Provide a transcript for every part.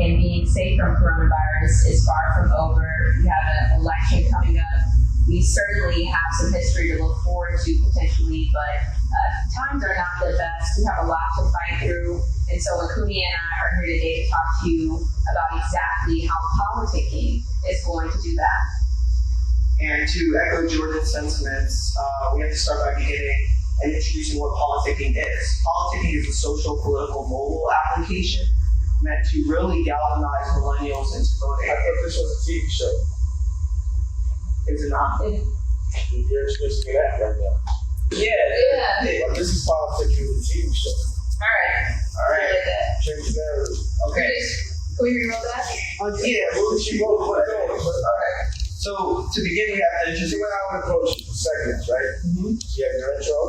and being safe from coronavirus is far from over. We have an election coming up. We certainly have some history to look forward to potentially, but times are not the best. We have a lot to fight through. And so Winkuni and I are here today to talk to you about exactly how politicking is going to do that. And to echo Jordan's sentiments, we have to start by beginning and introducing what politicking is. Politicking is a social, political, mobile application meant to really galvanize millennials into voting. I thought this was a TV show. Is it not? You're introducing that right now. Yeah. Well, this is politicking with a TV show. All right. All right. Change the narrative. Okay. Can we reroll that? Yeah, well, she wrote what All right. So, to begin, we have to This is introduce. what I would approach it for segments, right? Mm-hmm. So you have your intro.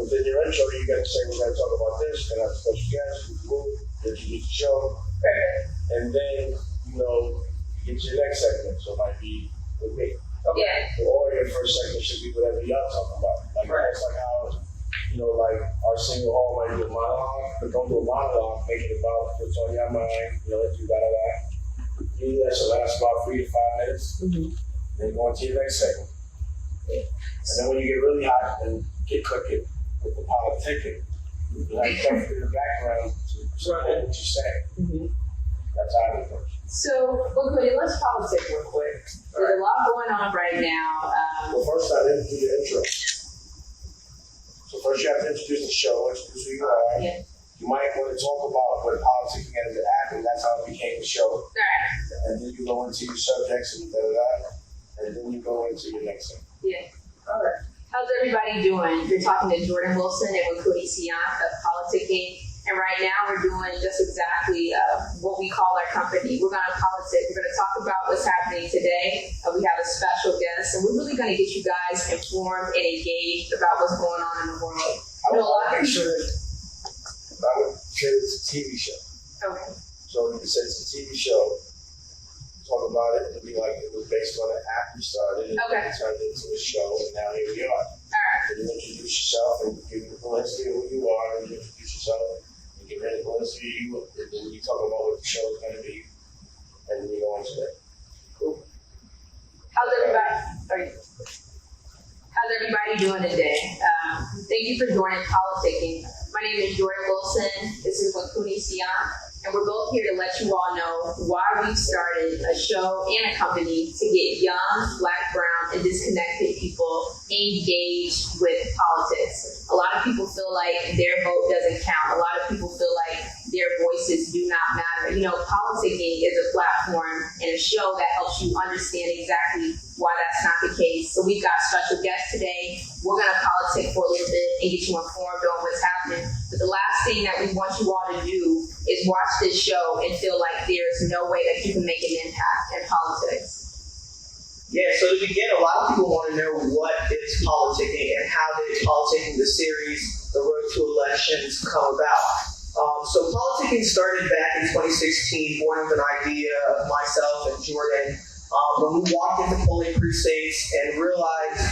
Within your intro, you got to say, we're going to talk about this, we're going to have a special guest, who's moved, introduce the show. Perfect. And then, you get your next segment. So it might be with me. Yeah. Or your first segment should be whatever y'all talking about. Like, Right. That's like how, like our single hall might do a monologue, but don't do a monologue, make it about what's on your mind, let's do that. Usually that should last about 3 to 5 minutes. Mm-hmm. Then go on to your next segment. And then when you get really hot, then get cooking with the politicking. You have stuff in the background to support what you say. Mm-hmm. That's how it works. So, Winkuni, let's politic real quick. There's a lot going on right now. Well, first I didn't do your intro. So first you have to introduce the show, introduce who you are. Yeah. You might want to talk about what politicking ended up happening. That's how it became the show. All right. And then you go into your subjects and and then you go into your next thing. Yeah. All right. How's everybody doing? You're talking to Jordan Wilson and Winkuni of Politicking. And right now we're doing just exactly what we call our company. We're going to politic. We're going to talk about what's happening today. We have a special guest, and we're really going to get you guys informed and engaged about what's going on in the world. I would make sure that I would say it's a TV show. Okay. So you can say it's a TV show. Talk about it. It'll be like it was based on an app you started, and Okay. it turned into a show, and now here we are. All right. And you introduce yourself and give the publicity of who you are, and you introduce yourself and give the publicity of you, and then you talk about what the show is going to be, and then you go into that. Cool. How's everybody doing today? Thank you for joining Politicking. My name is Jordan Wilson. This is Winkuni, and we're both here to let you all know why we've started a show and a company to get young, Black, brown, and disconnected people engaged with politics. A lot of people feel like their vote doesn't count. A lot of people feel like their voices do not matter. Politicking is a platform and a show that helps you understand exactly why that's not the case. So we've got special guests today. We're going to politic for a little bit and get you informed on what's happening. But the last thing that we want you all to do is watch this show and feel like there's no way that you can make an impact in politics. Yeah, so to begin, a lot of people want to know what is politicking and how did politicking, the series, The Road to Elections, come about. So politicking started back in 2016, born of an idea of myself and Jordan when we walked into polling precincts and realized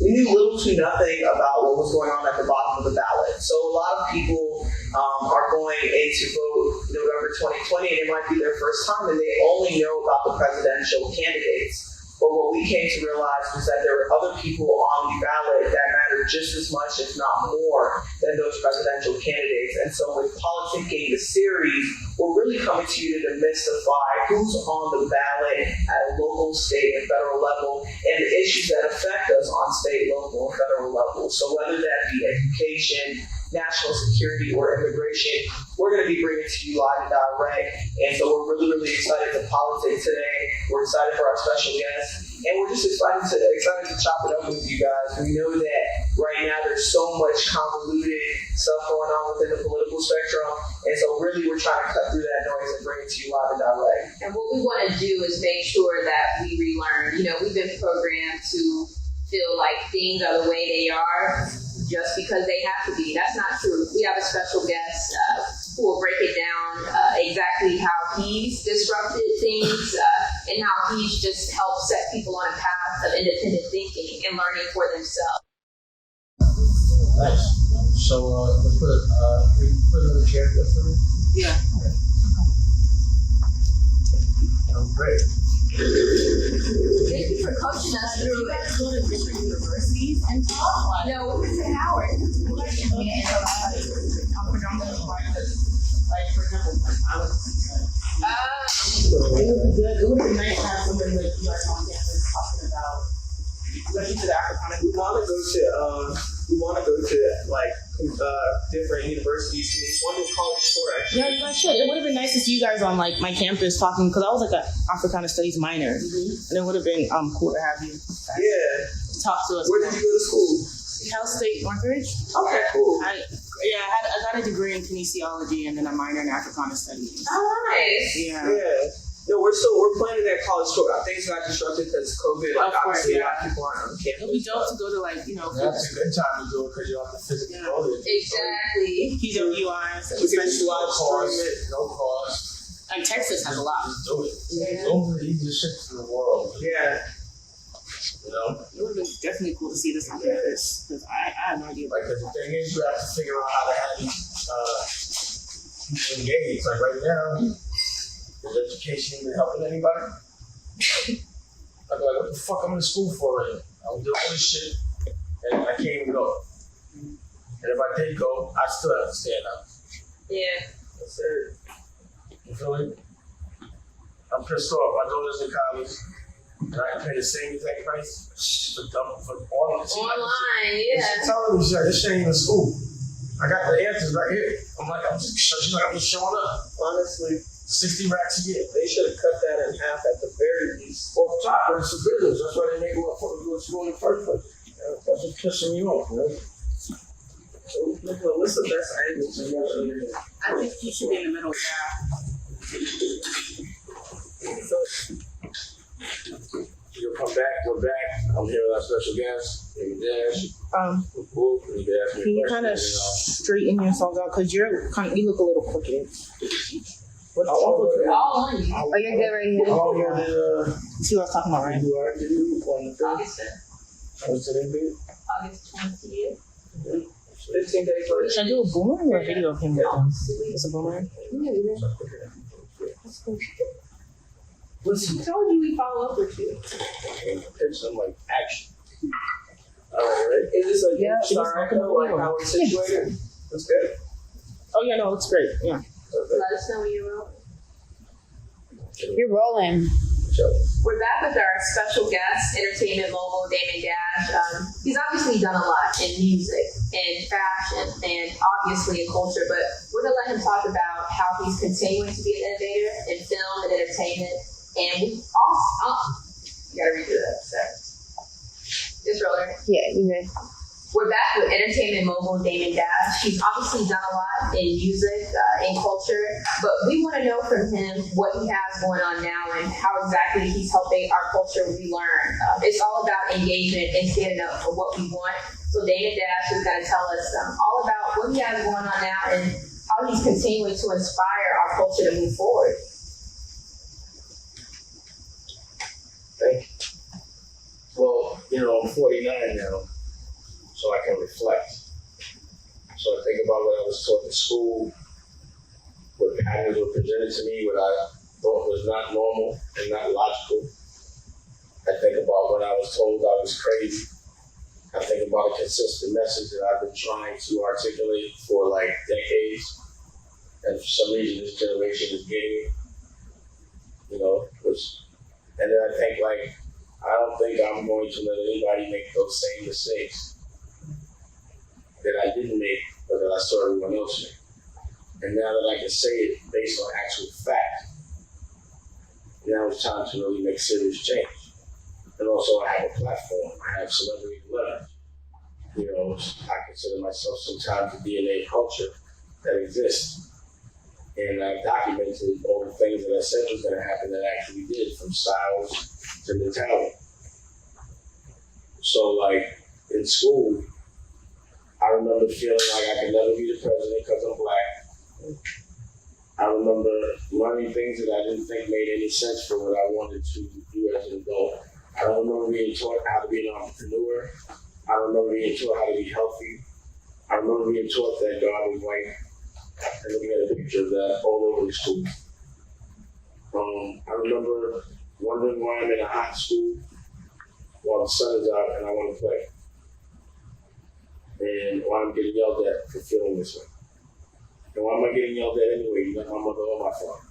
we knew little to nothing about what was going on at the bottom of the ballot. So a lot of people are going in to vote November 2020, and it might be their first time, and they only know about the presidential candidates. But what we came to realize was that there were other people on the ballot that mattered just as much, if not more, than those presidential candidates. And so with Politicking, the series, we're really coming to you to demystify who's on the ballot at a local, state, and federal level, and the issues that affect us on state, local, and federal level. So whether that be education, national security, or immigration, we're going to be bringing to you live and direct. And so we're really, really excited to politic today. We're excited for our special guests. And we're just excited to chop it up with you guys. We know that right now there's so much convoluted stuff going on within the political spectrum. And so really we're trying to cut through that noise and bring it to you live and direct. And what we want to do is make sure that we relearn. We've been programmed to feel like things are the way they are just because they have to be. That's not true. We have a special guest who will break it down exactly how he's disrupted things and how he's just helped set people on a path of independent thinking and learning for themselves. Nice. So let's put another chair there for me. Yeah. great. Thank you for coaching us through You it. guys go to different universities and talk? No, we went to Howard. I'm predominantly white, like, for example, I was. It would be good. It would be nice to have somebody like you guys on campus talking about, especially to the Africana. We want to go to like different universities. We want to do a college tour actually. Yeah, you guys should. It would have been nice to see you guys on like my campus talking, because I was like an Africana Studies minor, and it would have been cool to have you Yeah. talk to us. Where did you go to school? Cal State Northridge. Okay, cool. I got a degree in kinesiology and then a minor in Africana Studies. Oh, nice. Yeah. Yeah. No, we're planning that college tour. I think it's got disrupted because of COVID. Like, Of course, obviously, a yeah. lot of people aren't on campus. It'll be dope to go to like, That's a good time to do it because you don't have to physically go there. Exactly. PWIs, We can just live stream it. No cost. and Texas has a lot. Just do it. Yeah. Those are the easiest shits in the world. Yeah. You know? It would have been definitely cool to see this on campus, because I had no idea. Like, the thing is, you have to figure out how to have these people engaged. Like, right now, is education even helping anybody? I'd be like, what the fuck am I in school for right now? I'm doing all this shit, and I can't even go. And if I did go, I still have to stand up. Yeah. Yes, sir. You feel me? I'm pissed off. My daughter's in college, and I pay the same exact price for all of it. Online, And yeah. she telling me, she's like, this shit ain't even school. I got the answers right here. She's like, I'm just showing up. Honestly, 60 racks a year. they should have cut that in half at the very least. Off top, but it's a business. That's why they make what fuck go to school in the first place. That's what's pissing me off, man. So, what's the best angles? I think you should be in the middle, yeah. You'll come back, we're back. I'm here with our special guest, Amy Dash. Whoop, and you can ask me Can you a kind of question. straighten yourselves out, because you look a little crooked. What All on you. Oh, you're good right here. How long did See what I was talking about, right? you are to do on the third? August 5th. What's the name? August 20th. 15 days later. Should I do a boomerang or a video of him with them? It's a boomerang. Listen, I told you we follow up with you. pitch some like action. All right, Is this a Yeah, good start? it's Like how we're situated? That's good. Oh yeah, no, it's great. Yeah. Let us know when you're real. You're rolling. We're back with our special guest, entertainment mogul Damon Dash. He's obviously done a lot in music and fashion and obviously in culture, but we're gonna let him talk about how he's continuing to be an innovator in film and entertainment. And we also, you gotta redo that. Sorry. Just roll it. Yeah, you good. We're back with entertainment mogul Damon Dash. He's obviously done a lot in music, in culture, but we want to know from him what he has going on now and how exactly he's helping our culture relearn. It's all about engagement and standing up for what we want. So Damon Dash is going to tell us all about what he has going on now and how he's continuing to inspire our culture to move forward. Thank you. Well, I'm 49 now, so I can reflect. So I think about what I was taught in school, what patterns were presented to me, what I thought was not normal and not logical. I think about when I was told I was crazy. I think about a consistent message that I've been trying to articulate for like decades. And for some reason, this generation is getting it. And then I think I don't think I'm going to let anybody make those same mistakes that I didn't make, but that I saw everyone else make. And now that I can say it based on actual fact, now it's time to really make serious change. And also I have a platform, I have celebrity leverage. I consider myself sometimes the DNA culture that exists. And I've documented all the things that I said was going to happen that actually did, from styles to mentality. So in school, I remember feeling like I could never be the president because I'm black. I remember learning things that I didn't think made any sense for what I wanted to do as an adult. I remember being taught how to be an entrepreneur. I remember being taught how to be healthy. I remember being taught that God was white and looking at a picture of that all over the school. I remember wondering why I'm in a hot school while the sun is out and I want to play. And why I'm getting yelled at for feeling this way. And why am I getting yelled at anyway? You're not my mother or my father.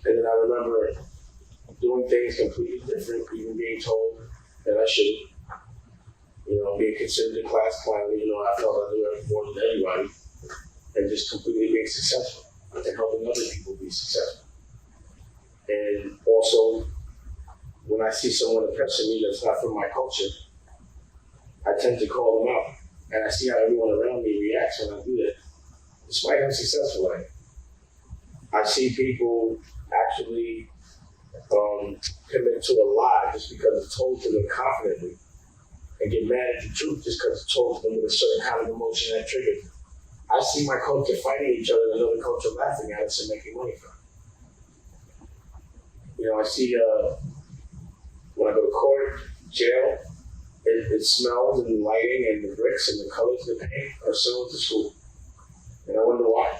And then I remember doing things completely different, even being told that I shouldn't. You know, being considered a class clown, you know, I felt I knew more than everybody. And just completely being successful and helping other people be successful. And also, when I see someone oppressing me that's not from my culture, I tend to call them out. And I see how everyone around me reacts when I do that, despite how successful I am. I see people actually commit to a lie just because it's told to them confidently and get mad at the truth just because it's told to them with a certain kind of emotion that triggers them. I see my culture fighting each other and another culture laughing at us and making money from it. You know, I see when I go to court, jail, it smells and the lighting and the bricks and the colors of the paint are similar to school. And I wonder why.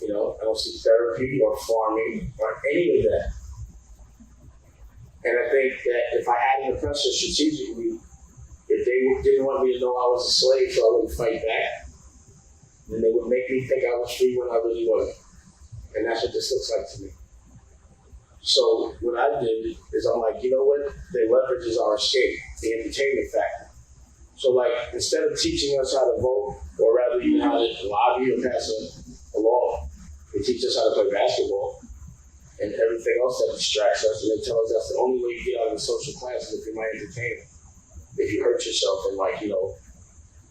You know, I don't see therapy or farming or any of that. And I think that if I had an oppressor strategically, if they didn't want me to know I was a slave so I wouldn't fight back, then they would make me think I was free when I really wasn't. And that's what this looks like to me. So what I did is I'm like, you know what? They leverages our escape, the entertainment factor. So like, instead of teaching us how to vote, or rather even how to lobby or pass a law, they teach us how to play basketball and everything else that distracts us. And they tell us that's the only way you get out of the social class is if you're my entertainer. If you hurt yourself and like, you know,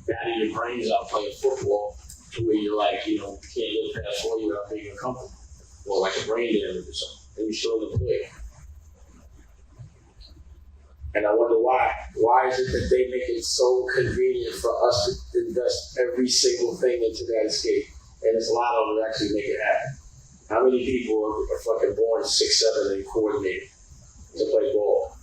batting your brains out playing football to where you're like, you know, you can't live past 40 without being uncomfortable. Or like a brain damage or something. And you show them play. And I wonder why. Why is it that they make it so convenient for us to invest every single thing into that escape? And it's a lot of them that actually make it happen. How many people are fucking born 6'7" and coordinated to play ball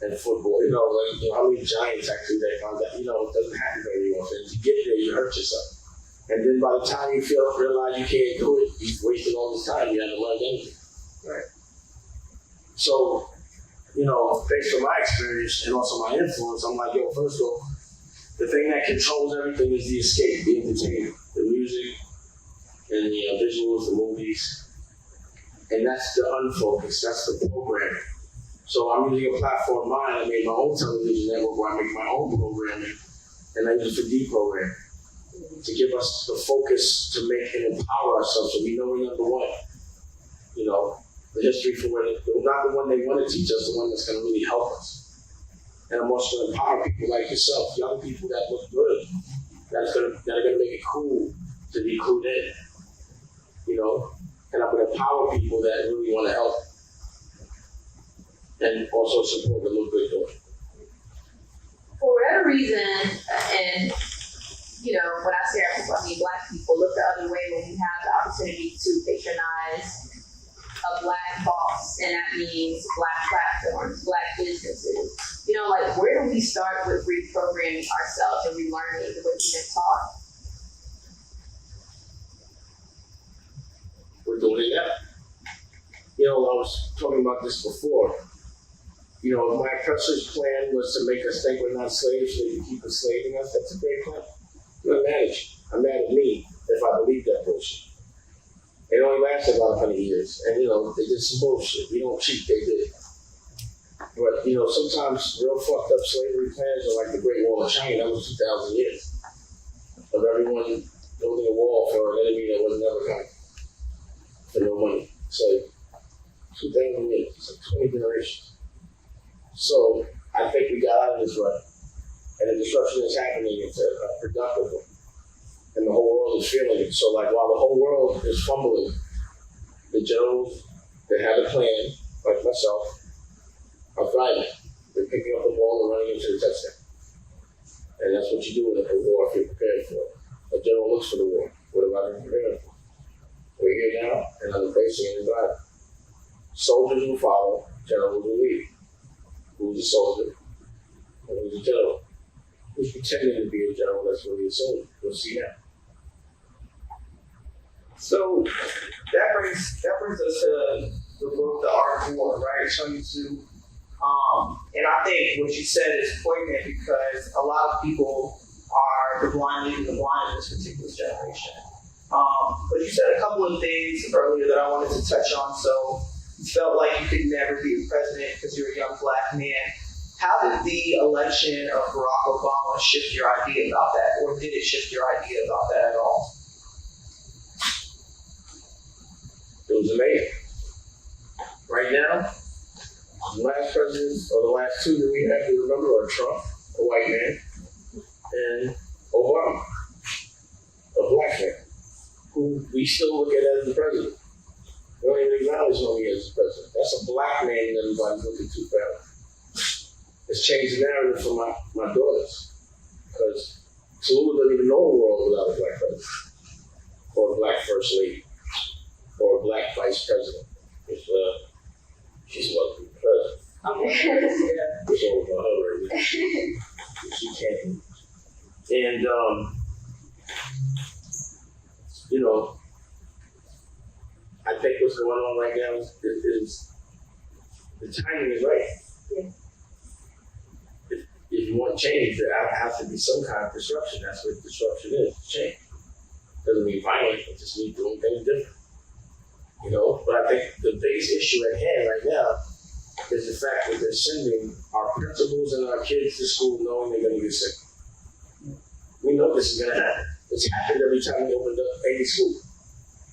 and football? You know, like, you know, how many giants actually they found that, you know, it doesn't happen very often. To get there, you hurt yourself. And then by the time you realize you can't do it, you've wasted all this time, you haven't learned anything. Right. So, you know, based on my experience and also my influence, I'm like, yo, first of all, the thing that controls everything is the escape, the entertainment, the music, and the visuals, the movies. And that's the unfocused, that's the programming. So I'm using a platform of mine. I made my own television network where I make my own programming, and I use it for deprogramming to give us the focus to make and empower ourselves so we know we're number one. You know, the history for where not the one they want to teach us, the one that's going to really help us. And I'm also going to empower people like yourself, young people that look good, that are going to make it cool to be clued in. You know, and I'm going to empower people that really want to help and also support the look good doing. For whatever reason, and you know, when I say our people, I mean Black people, look the other way when we have the opportunity to patronize a Black boss, and that means Black platforms, Black businesses. You know, like, where do we start with reprogramming ourselves and relearning what we've been taught? We're doing it now. You know, I was talking about this before. You know, if my oppressor's plan was to make us think we're not slaves so they can keep enslaving us, that's a great plan. I'm not mad at you. I'm mad at me if I believe that bullshit. It only lasted about 100 years. And, you know, they did some bullshit. We don't cheat, they did. But, you know, sometimes real fucked up slavery plans are like the Great Wall of China. That was 2,000 years of everyone building a wall for an enemy that was never coming for no money. So, 2,000 years. It's like 20 generations. So, I think we got out of this rut. And the disruption that's happening is a productive one. And the whole world is feeling it. So, like, while the whole world is fumbling, the generals that have a plan, like myself, are thriving. They're picking up the ball and running into the touchdown. And that's what you do in a war if you're prepared for it. A general looks for the war. What about him preparing for it? We're here now, and I'm embracing it and driving. Soldiers will follow, generals will lead. Who's a soldier? And who's a general? Who's pretending to be a general that's really a soldier? We'll see now. So that brings us to the book, The Art of War, right? Showing you to, and I think what you said is poignant because a lot of people are the blind leading the blind in this particular generation. But you said a couple of things earlier that I wanted to touch on. So you felt like you could never be a president because you're a young black man. How did the election of Barack Obama shift your idea about that, or did it shift your idea about that at all? It was amazing. Right now, the last president, or the last two that we have to remember are Trump, a white man, and Obama, a black man, who we still look at as the president. We don't even acknowledge him as the president. That's a black man that everybody's looking to forever. It's changed the narrative for my daughters, because Tallulah doesn't even know a world without a black president, or a black first lady, or a black vice president. She's supposed to be president. It's over for her right now. She can't. And, I think what's going on right now is the timing is right. Yeah. If you want change, there has to be some kind of disruption. That's what disruption is, change. Doesn't mean violent, it just means doing things different. But I think the biggest issue at hand right now is the fact that they're sending our principals and our kids to school knowing they're going to get sick. We know this is going to happen. It's happened every time we opened up any school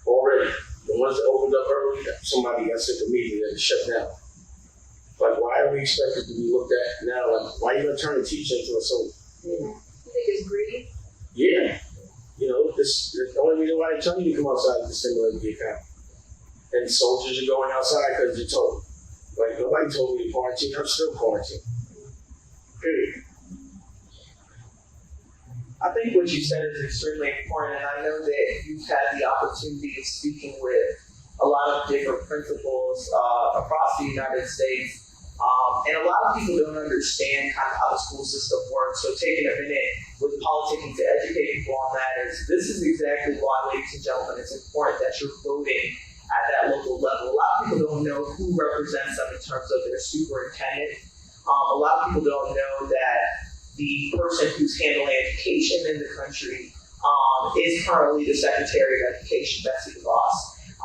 already. The ones that opened up early, somebody got sick immediately and shut down. Like, why are we expected to be looked at now? Like, why are you going to turn a teacher into a soldier? You think it's greedy? Yeah. The only reason why they tell you to come outside is to stimulate the economy. And soldiers are going outside because they're told. Like, nobody told me to quarantine. I'm still quarantined. Period. I think what you said is extremely important, and I know that you've had the opportunity of speaking with a lot of different principals across the United States, and a lot of people don't understand kind of how the school system works. So taking a minute with politicking to educate people on that this is exactly why, ladies and gentlemen, it's important that you're voting at that local level. A lot of people don't know who represents them in terms of their superintendent. A lot of people don't know that the person who's handling education in the country is currently the Secretary of Education, Betsy DeVos.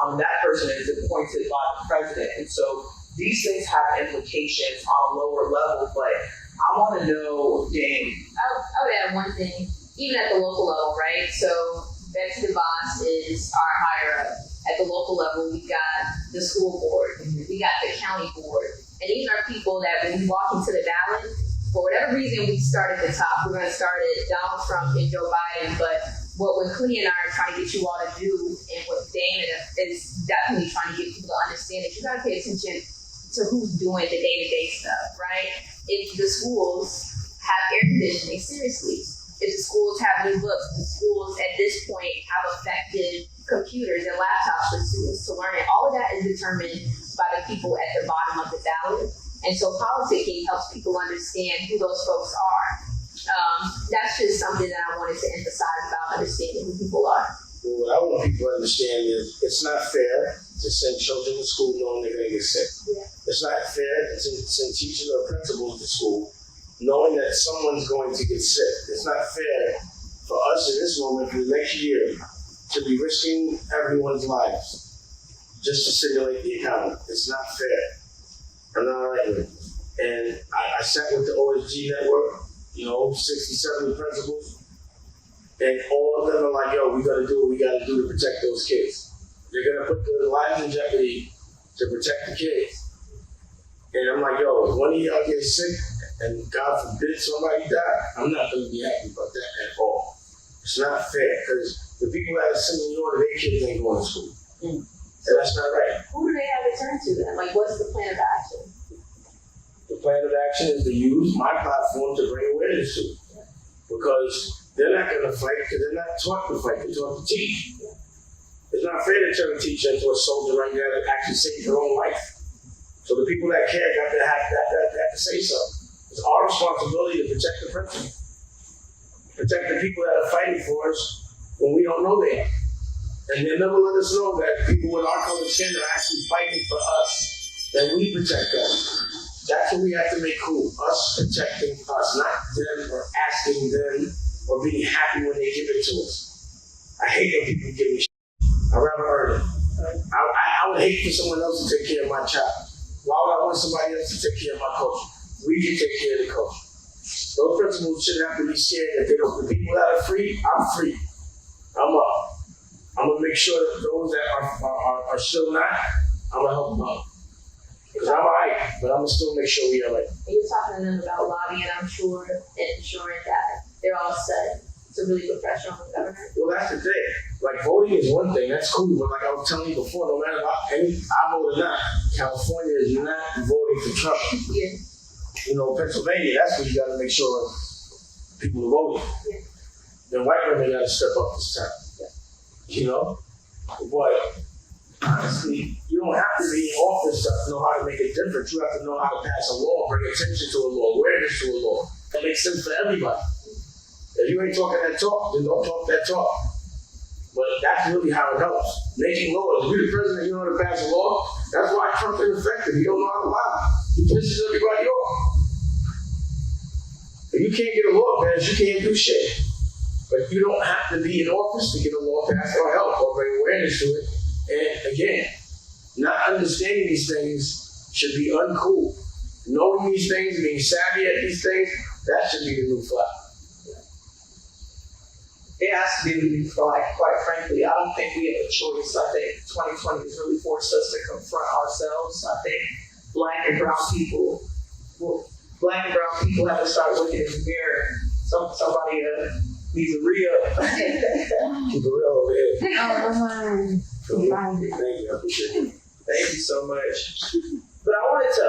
And that person is appointed by the president. And so these things have implications on a lower level, but I want to know, Dane. I would add one thing, even at the local level, right? So Betsy DeVos is our higher up. At the local level, we got the school board, we got the county board, and these are people that when we walk into the ballot, for whatever reason, we start at the top. We're going to start at Donald Trump and Joe Biden, but what Winkuni and I are trying to get you all to do, and what Dana is definitely trying to get people to understand, is you got to pay attention to who's doing the day-to-day stuff, right? If the schools have air conditioning, seriously, if the schools have new books, the schools at this point have effective computers and laptops for students to learn it, all of that is determined by the people at the bottom of the ballot. And so politicking helps people understand who those folks are. That's just something that I wanted to emphasize about understanding who people are. Well, what I want people to understand is it's not fair to send children to school knowing they're going to get sick. Yeah. It's not fair to send teachers or principals to school knowing that someone's going to get sick. It's not fair for us in this moment for the next year to be risking everyone's lives just to stimulate the economy. It's not fair. I'm not right with it. And I sat with the OSG network, 60, 70 principals, and all of them are like, yo, we gotta do what we gotta do to protect those kids. They're gonna put their lives in jeopardy to protect the kids. And I'm like, yo, if one of y'all gets sick, and God forbid somebody die, I'm not gonna be happy about that at all. It's not fair, because the people that are sending you their kids ain't going to school. And that's not right. Who do they have to turn to then? Like, what's the plan of action? The plan of action is to use my platform to bring awareness to it. Because they're not going to fight because they're not taught to fight, they're taught to teach. It's not fair to turn a teacher into a soldier right now that actually saves their own life. So the people that care got to have to say something. It's our responsibility to protect the principle. Protect the people that are fighting for us when we don't know they are. And they'll never let us know that people with our color skin are actually fighting for us, that we protect them. That's what we have to make cool. Us protecting us, not them or asking them or being happy when they give it to us. I hate when people give me shit. I'd rather earn it. I would hate for someone else to take care of my child. Why would I want somebody else to take care of my culture? We can take care of the culture. Those principles shouldn't have to be scared. If they don't, the people that are free, I'm free. I'm gonna make sure that those that are still not, I'm gonna help them out. Because I'm alright, but I'm gonna still make sure we are right. And you're talking to them about lobbying, I'm sure, and ensuring that they're all set to really put pressure on the government. Well, that's the thing. Like, voting is one thing, that's cool, but like I was telling you before, no matter I vote or not, California is not voting for Trump. Yeah. You know, Pennsylvania, that's where you gotta make sure people are voting. Yeah. Then white women gotta step up this time. Yeah. You know? But honestly, you don't have to be in office to know how to make a difference. You have to know how to pass a law, bring attention to a law, awareness to a law. That makes sense for everybody. If you ain't talking that talk, then don't talk that talk. But that's really how it helps. Making laws. If you're the president, you know how to pass a law. That's why Trump is effective. He don't know how to lie. He pisses everybody off. If you can't get a law passed, you can't do shit. But you don't have to be in office to get a law passed or help or bring awareness to it. And again, not understanding these things should be uncool. Knowing these things, being savvy at these things, that should be the new flag. It has to be the new flag, quite frankly. I don't think we have a choice. I think 2020 has really forced us to confront ourselves. I think black and brown people have to start looking in the mirror. Somebody needs a re-up. Keep it real over here. Oh, Thank you, I appreciate it. Thank you so much. But I wanted to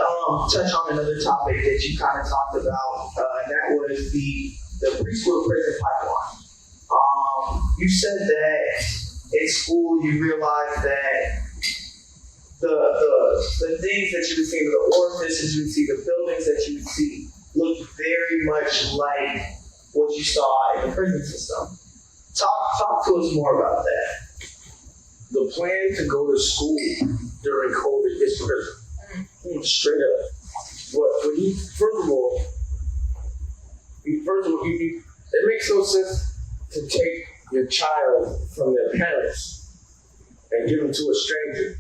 touch on another topic that you kind of talked about, and that was the preschool prison pipeline. You said that in school you realized that the things that you would see, the orifices you would see, the buildings that you would see, looked very much like what you saw in the prison system. Talk to us more about that. The plan to go to school during COVID is prison. Straight up. But first of all, it makes no sense to take your child from their parents and give them to a stranger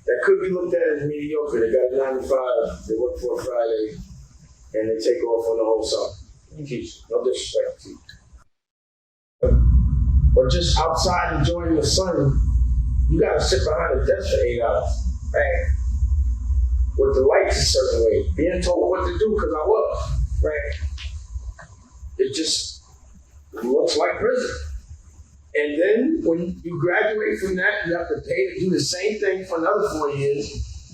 that could be looked at as mediocre. They got a 9 to 5, they work for a Friday, and they take off on the whole summer. No disrespect to you. Or just outside enjoying the sun, you gotta sit behind a desk for 8 hours, right? With the lights a certain way, being told what to do because I was, right? It just looks like prison. And then when you graduate from that, you have to pay to do the same thing for another 4 years,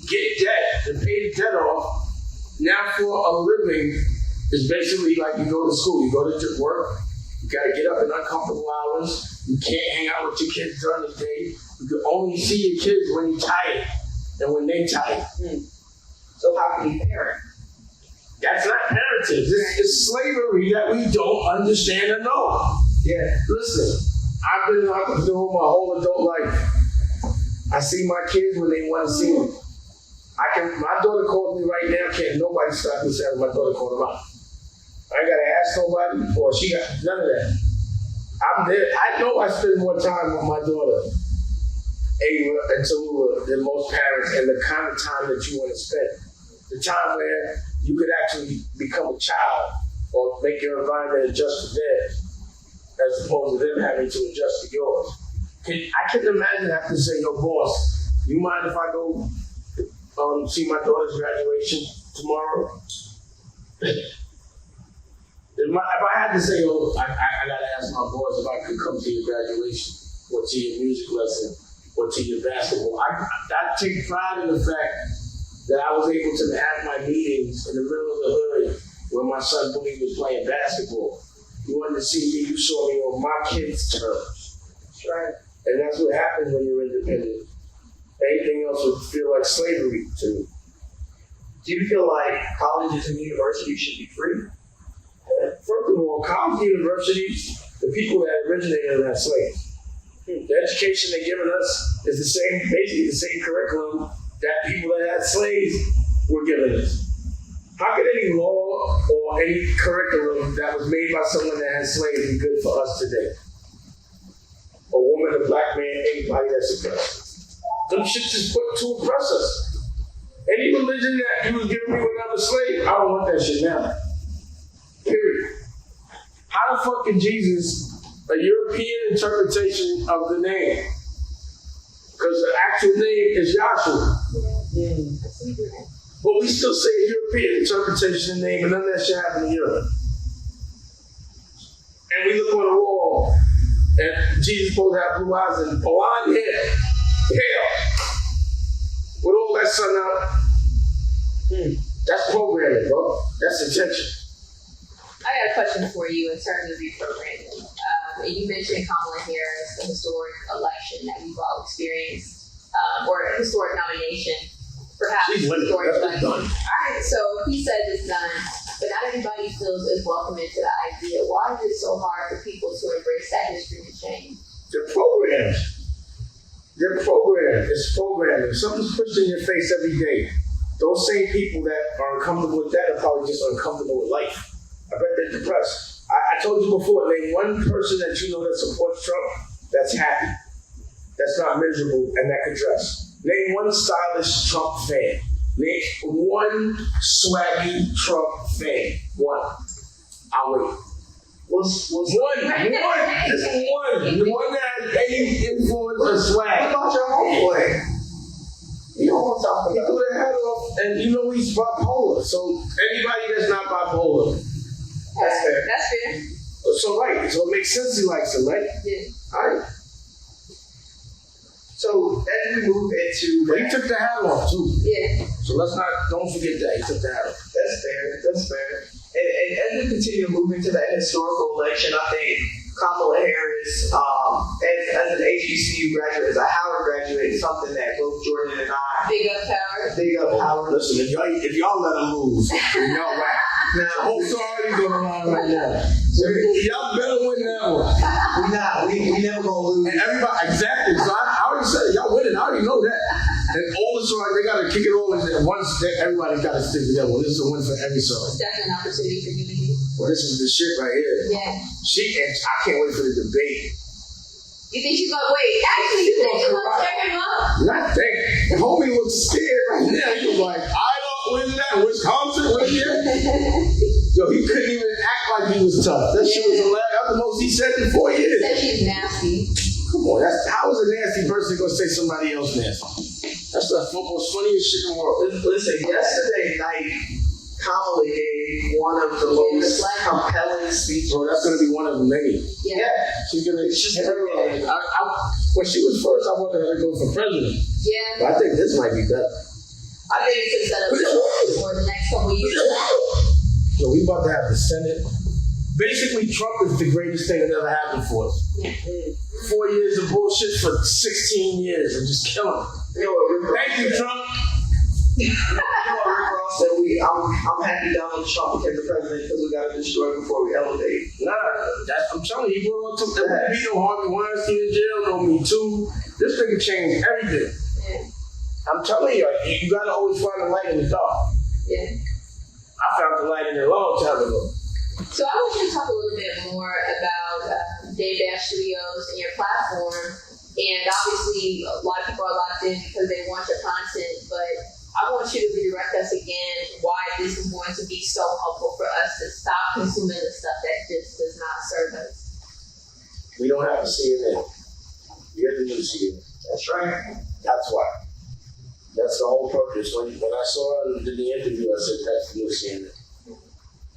get debt, and pay the debt off. Now for a living is basically like you go to school, you go to work, you gotta get up in uncomfortable hours, you can't hang out with your kids during the day, you can only see your kids when you're tired and when they're tired. So how can you parent? That's not parenting. It's slavery that we don't understand or know. Yeah. Listen, I've been an entrepreneur my whole adult life. I see my kids when they want to see me. My daughter called me right now, can't nobody stop me saying my daughter called them out. I ain't gotta ask nobody, or she got none of that. I'm there. I know I spend more time with my daughter, Ava and Tallulah, than most parents, and the kind of time that you want to spend. The time where you could actually become a child or make your environment adjust to theirs, as opposed to them having to adjust to yours. I couldn't imagine having to say, yo, boss, you mind if I go see my daughter's graduation tomorrow? If I had to say, yo, I gotta ask my boss if I could come to your graduation, or to your music lesson, or to your basketball. I take pride in the fact that I was able to have my meetings in the middle of the hood where my son Booney was playing basketball. You wanted to see me, you saw me on my kids' terms. That's right. And that's what happens when you're independent. Anything else would feel like slavery to me. Do you feel like colleges and universities should be free? First of all, college and universities, the people that originated them are slaves. The education they're giving us is the same, basically the same curriculum that people that had slaves were giving us. How could any law or any curriculum that was made by someone that had slaves be good for us today? A woman, a black man, anybody that's oppressed. Them shit just put to oppress us. Any religion that you was giving me when I was a slave, I don't want that shit now. Period. How the fuck can Jesus, a European interpretation of the name, because the actual name is Yahshua. But we still say a European interpretation of the name, and none of that shit happened in Europe. And we look on the wall, and Jesus supposed to have blue eyes and blonde hair, pale, with all that sun out. That's programming, bro. That's intention. I got a question for you in terms of reprogramming. You mentioned Kamala Harris, the historic election that we've all experienced, or a historic nomination. Perhaps She's winning. historic That's election. done. Alright, so he says it's done, but not everybody feels as welcome into the idea. Why is it so hard for people to embrace that history and change? They're programmed. They're programmed. It's programming. Something's pushed in your face every day. Those same people that are uncomfortable with that are probably just uncomfortable with life. I bet they're depressed. I told you before, name one person that you know that supports Trump that's happy, that's not miserable, and that could dress. Name one stylish Trump fan. Name one swaggy Trump fan. One. I'll wait. What's One. Just one. The one that has any influence or swag. What about your homeboy? You know what I'm talking He about. threw their head off, and you know he's bipolar. So anybody that's not bipolar, That's fair. That's fair. so right. So it makes sense he likes him, right? Yeah. All right. So as we move into But he took the hat off too. Yeah. So don't forget that he took the hat off. That's fair. And as we continue to move into that historical election, I think Kamala Harris, as an HBCU graduate, as a Howard graduate, is something that both Jordan and I Big up Howard. big up Howard. Listen, if y'all let her lose, y'all whack. Now, Whole sorority's on the line right now. So y'all better win that one. we never gonna lose. And everybody, exactly. So I already said it. Y'all winning. I already know that. And all the sorority, they gotta kick it all in there. Once everybody's gotta stick together. Well, this is a win for every sorority. That's an opportunity for unity. Well, this is the shit right here. Yeah. And I can't wait for the debate. You think she's gonna wait? Actually, you think she's gonna tear him up? Not that. The homie looks scared right now. He was like, I don't win that. Wisconsin win that. Yo, he couldn't even act like he was tough. That shit was hilarious. That's the most he said in 4 He years. said she's nasty. Come on, how is a nasty person gonna say somebody else nasty? That's the most funniest shit in the world. Listen, yesterday night, Kamala gave one of the most compelling speeches. Bro, that's gonna be one of many. Yeah. She's gonna. When she was first, I wanted her to go for president. Yeah. But I think this might be better. I think it's a setup for the next couple of years. So we about to have the Senate. Basically, Trump is the greatest thing that ever happened for us. 4 years of bullshit for 16 years and just kill him. Thank you, Trump. You know what Rick Ross said? I'm happy Donald Trump became the president because we got to destroy before we elevate. Nah, I'm telling you, he brought on there won't be no Harvey Weinstein in jail, no Me Too. This nigga changed everything. Yeah. I'm telling you, you gotta always find the light in the dark. Yeah. I found the light in it a long time ago. So I want you to talk a little bit more about Dave Dash Studios and your platform. And obviously, a lot of people are locked in because they want your content, but I want you to redirect us again why this is going to be so helpful for us to stop consuming the stuff that just does not serve us. We don't have to see it in. You're the new CNN. That's right. That's why. That's the whole purpose. When I saw him in the interview, I said, that's the new CNN.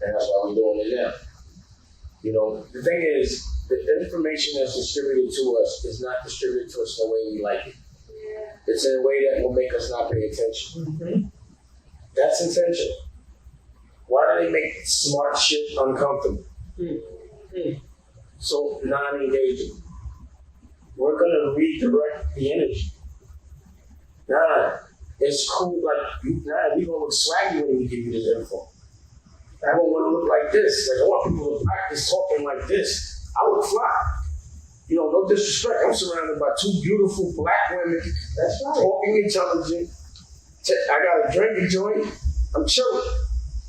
And that's why we're doing it now. You know, the thing is, the information that's distributed to us is not distributed to us the way we like it. Yeah. It's in a way that will make us not pay attention. Mm-hmm. That's intentional. Why do they make smart shit uncomfortable? So non-engaging. We're gonna redirect the energy. Nah, it's cool. Like, we gonna look swaggy when we give you this info. I don't want to look like this. Like, I want people to practice talking like this. I would fly. no disrespect. I'm surrounded by two beautiful black women. That's right. Talking intelligent. I got a drinking joint. I'm chilling.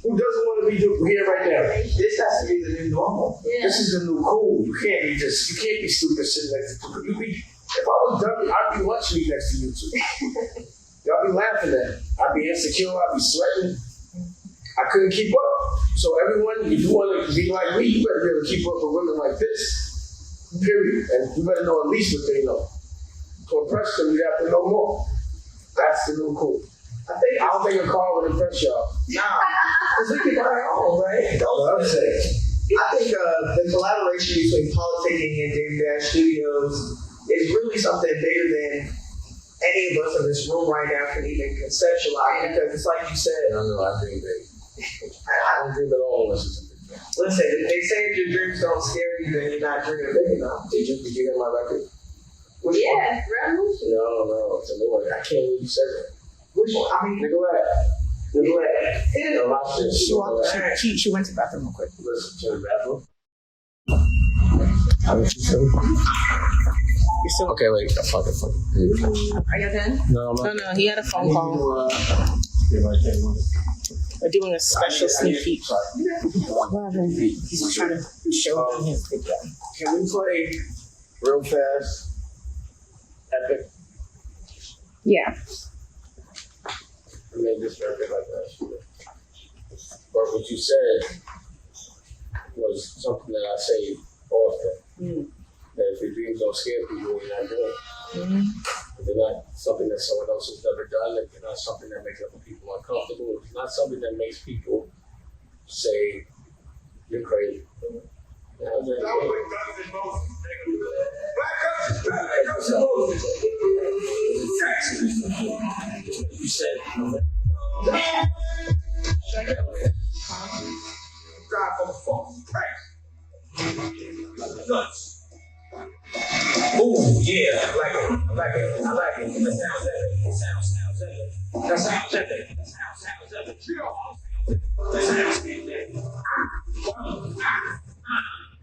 Who doesn't want to be here right now? This has to be the new normal. Yeah. This is the new cool. You can't be stupid sitting next to people. If I was dumb, I'd be lunch meat next to you two. Y'all be laughing at me. I'd be insecure, I'd be sweating. I couldn't keep up. So everyone, if you want to be like me, you better be able to keep up with women like this. Period. And you better know at least what they know. To impress them, you have to know more. That's the new cool. I don't think a car would impress y'all. Nah, because we can buy our own, right? What I'm saying. I think the collaboration between politicking and Daily Dash Studios is really something bigger than any of us in this room right now can even conceptualize. Because it's like you said. No, I dream big. I don't dream at all unless it's a big dream. Listen, if they say if your dreams don't scare you, then you're not dreaming big enough. Did you hear my record? Which one? Yeah, revolution. No, it's a new one. I can't believe you said that. Which one? I mean, Nicolette. yeah. No, watch this. She went to the bathroom real quick. Listen to the bathroom. You're still. Okay, wait. Fuck it. Are you done? No, I'm not. No, he had a phone call. We're doing a special sneak peek. He's trying to show them his video. Can we play real fast? Epic. Yeah. I made this record like that. But what you said was something that I say often. That if your dreams don't scare people, you're not doing it. If they're not something that someone else has never done, if they're not something that makes other people uncomfortable, if it's not something that makes people say, you're crazy. You said, drive on the phone. Nuts. Ooh, yeah, I like it.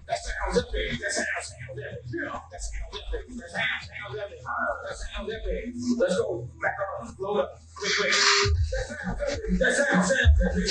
That sounds epic. That sounds epic. Let's go. Back on. Load up. Quick. That sounds epic.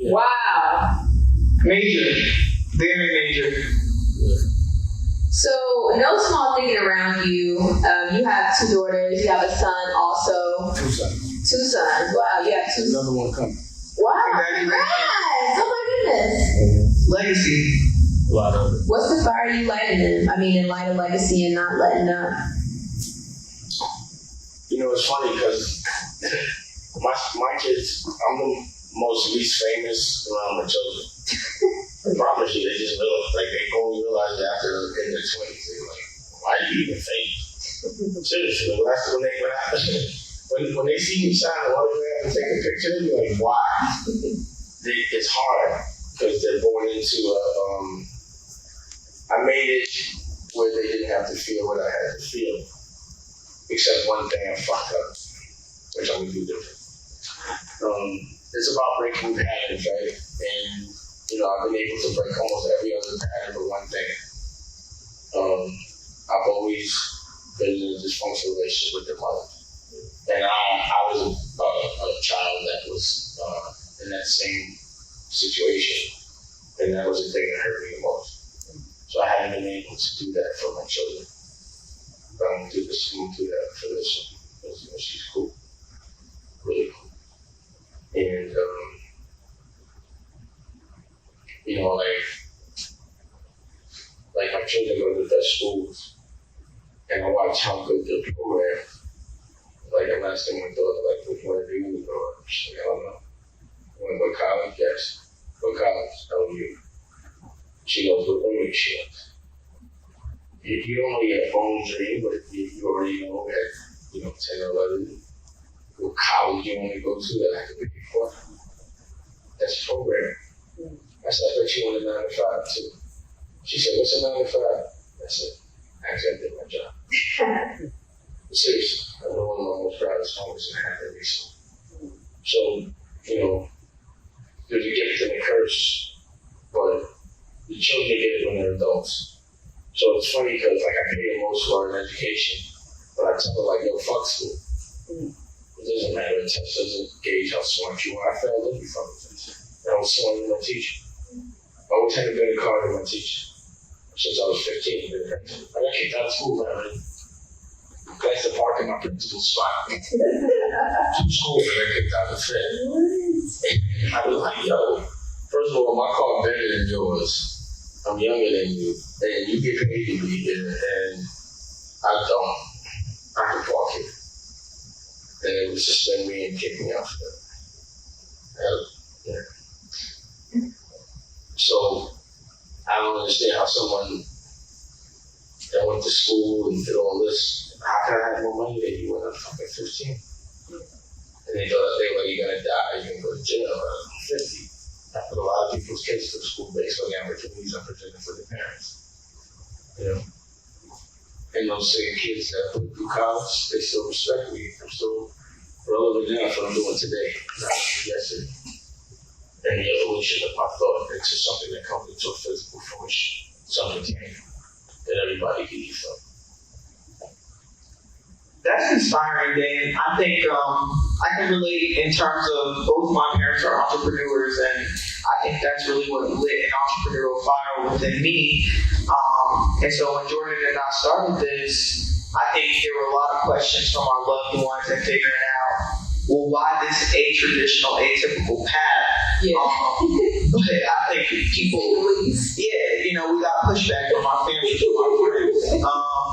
Wow. Major. Very major. So, no small thinking around you. You have two daughters. You have a son also. two sons. Two sons. Wow, you have two. Another one coming. Wow, congrats! Oh my goodness. Legacy. A lot of it. What's the fire you lighting in? I mean, in light of legacy and not letting up. It's funny because my kids, I'm the most least famous around my children. I promise you, they just realize, they only realize it after in their 20s. They're like, why are you even famous? Seriously, that's when they see me shine an autograph and take a picture, they're like, why? It's hard because they're born into I made it where they didn't have to feel what I had to feel. except one thing I fucked up, which I'm gonna do different. It's about breaking patterns, right? And I've been able to break almost every other pattern but one thing. I've always been in a dysfunctional relationship with their mother. And I was a child that was in that same situation. And that was the thing that hurt me the most. So I haven't been able to do that for my children. But I'm going to do that for this one. She's cool. Really cool. And, like my children go to the best schools. And I watch how good they're programmed. Like I'm asking my daughter, like, which one do you go? She's like, I don't know. What college? Yes. What college? OU. She goes, what grade she wants. You don't know your own dream, but you already know that, 10 or 11, what college you want to go to that I can pay for. That's programming. I said, I bet you want a 9 to 5 too. She said, what's a 9 to 5? I said, actually, I did my job. Seriously, I know one of my most proudest moments in happened recently. So, there's a gift and a curse, but the children get it when they're adults. So it's funny because I pay the most for an education, but I tell them yo, fuck school. It doesn't matter. The test doesn't gauge how smart you are. I failed every fucking test. I was smarter than my teacher. I always had a better card than my teacher. Since I was 15, I got kicked out of school, man. I used to park in my principal's spot. 2 schools and I kicked out the fifth. I was like, yo, first of all, my car better than yours. I'm younger than you, and you get paid to be here, and I don't. I can park here. And it would suspend me and kick me out for that. So, I don't understand how someone that went to school and did all this, how can I have more money than you when I'm fucking 15? And they thought you're gonna die, you're gonna go to jail at 50. I put a lot of people's kids through school based on the opportunities I'm presenting for their parents. And those same kids that put through college, they still respect me. I'm still relevant now for what I'm doing today, not yesterday. And the evolution of my thought into something that comes into a physical fruition, something tangible that everybody can use from. That's inspiring, Dan. I think I can relate in terms of both my parents are entrepreneurs, and I think that's really what lit an entrepreneurial fire within me. And so when Jordan and I started this, I think there were a lot of questions from our loved ones and figuring out, well, why this atraditional, atypical path? Yeah. But I think people, we got pushback from our family, from our friends,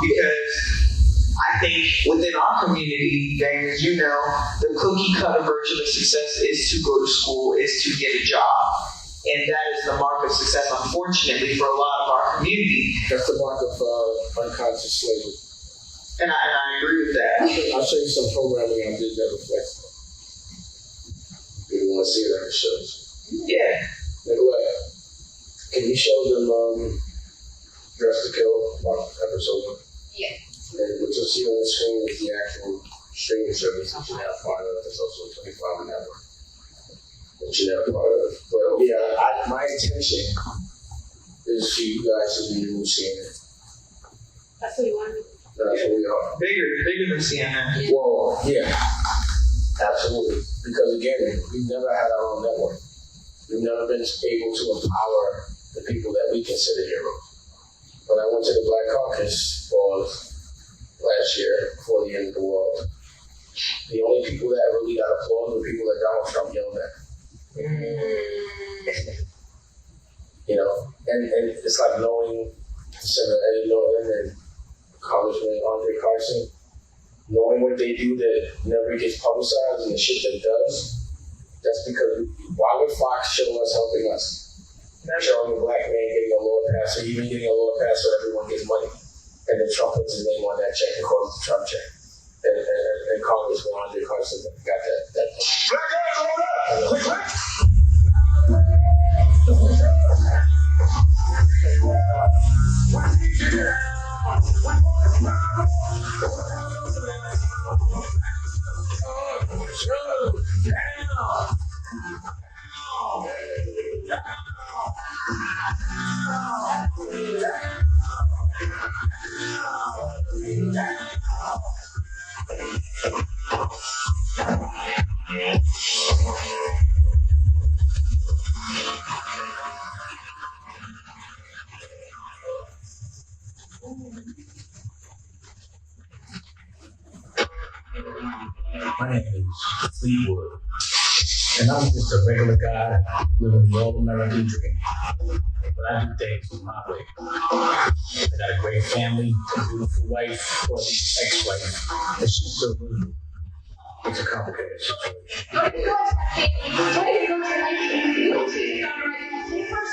because I think within our community, Dan, as you know, the cookie cutter version of success is to go to school, is to get a job. And that is the mark of success, unfortunately, for a lot of our community. That's the mark of unconscious slavery. And I agree with that. I'll show you some programming I did that reflects that. If you want to see it, I can show you. Yeah. Neglect. Can you show them Dress to Kill episode 1? Yeah. And what you'll see on the screen is the actual streaming service that you're now part of. There's also a 24-hour network that you're now part of. But yeah, my intention is for you guys to be the new CNN. That's what you want to do. That's what we are. Bigger than CNN. Well, yeah, absolutely. Because again, we've never had our own network. We've never been able to empower the people that we consider heroes. When I went to the Black Caucus last year, before the end of the world, the only people that really got applauded were people that Donald Trump yelled at. And it's like knowing Senator Eddie Norton and Congressman Andre Carson, knowing what they do that never gets publicized and the shit that does. That's because why would Fox show us helping us? Showing a black man getting a law passed, or even getting a law passed so everyone gets money. And then Trump puts his name on that check and calls it the Trump check. And Congressman Andre Carson got that. Black guys, hold up! Click, click! When My name is Fleetwood, and I'm just a regular guy living the all-American dream. But I do things with my way. I got a great family, a beautiful wife, or at least ex-wife, and she's still with me. It's a complicated situation.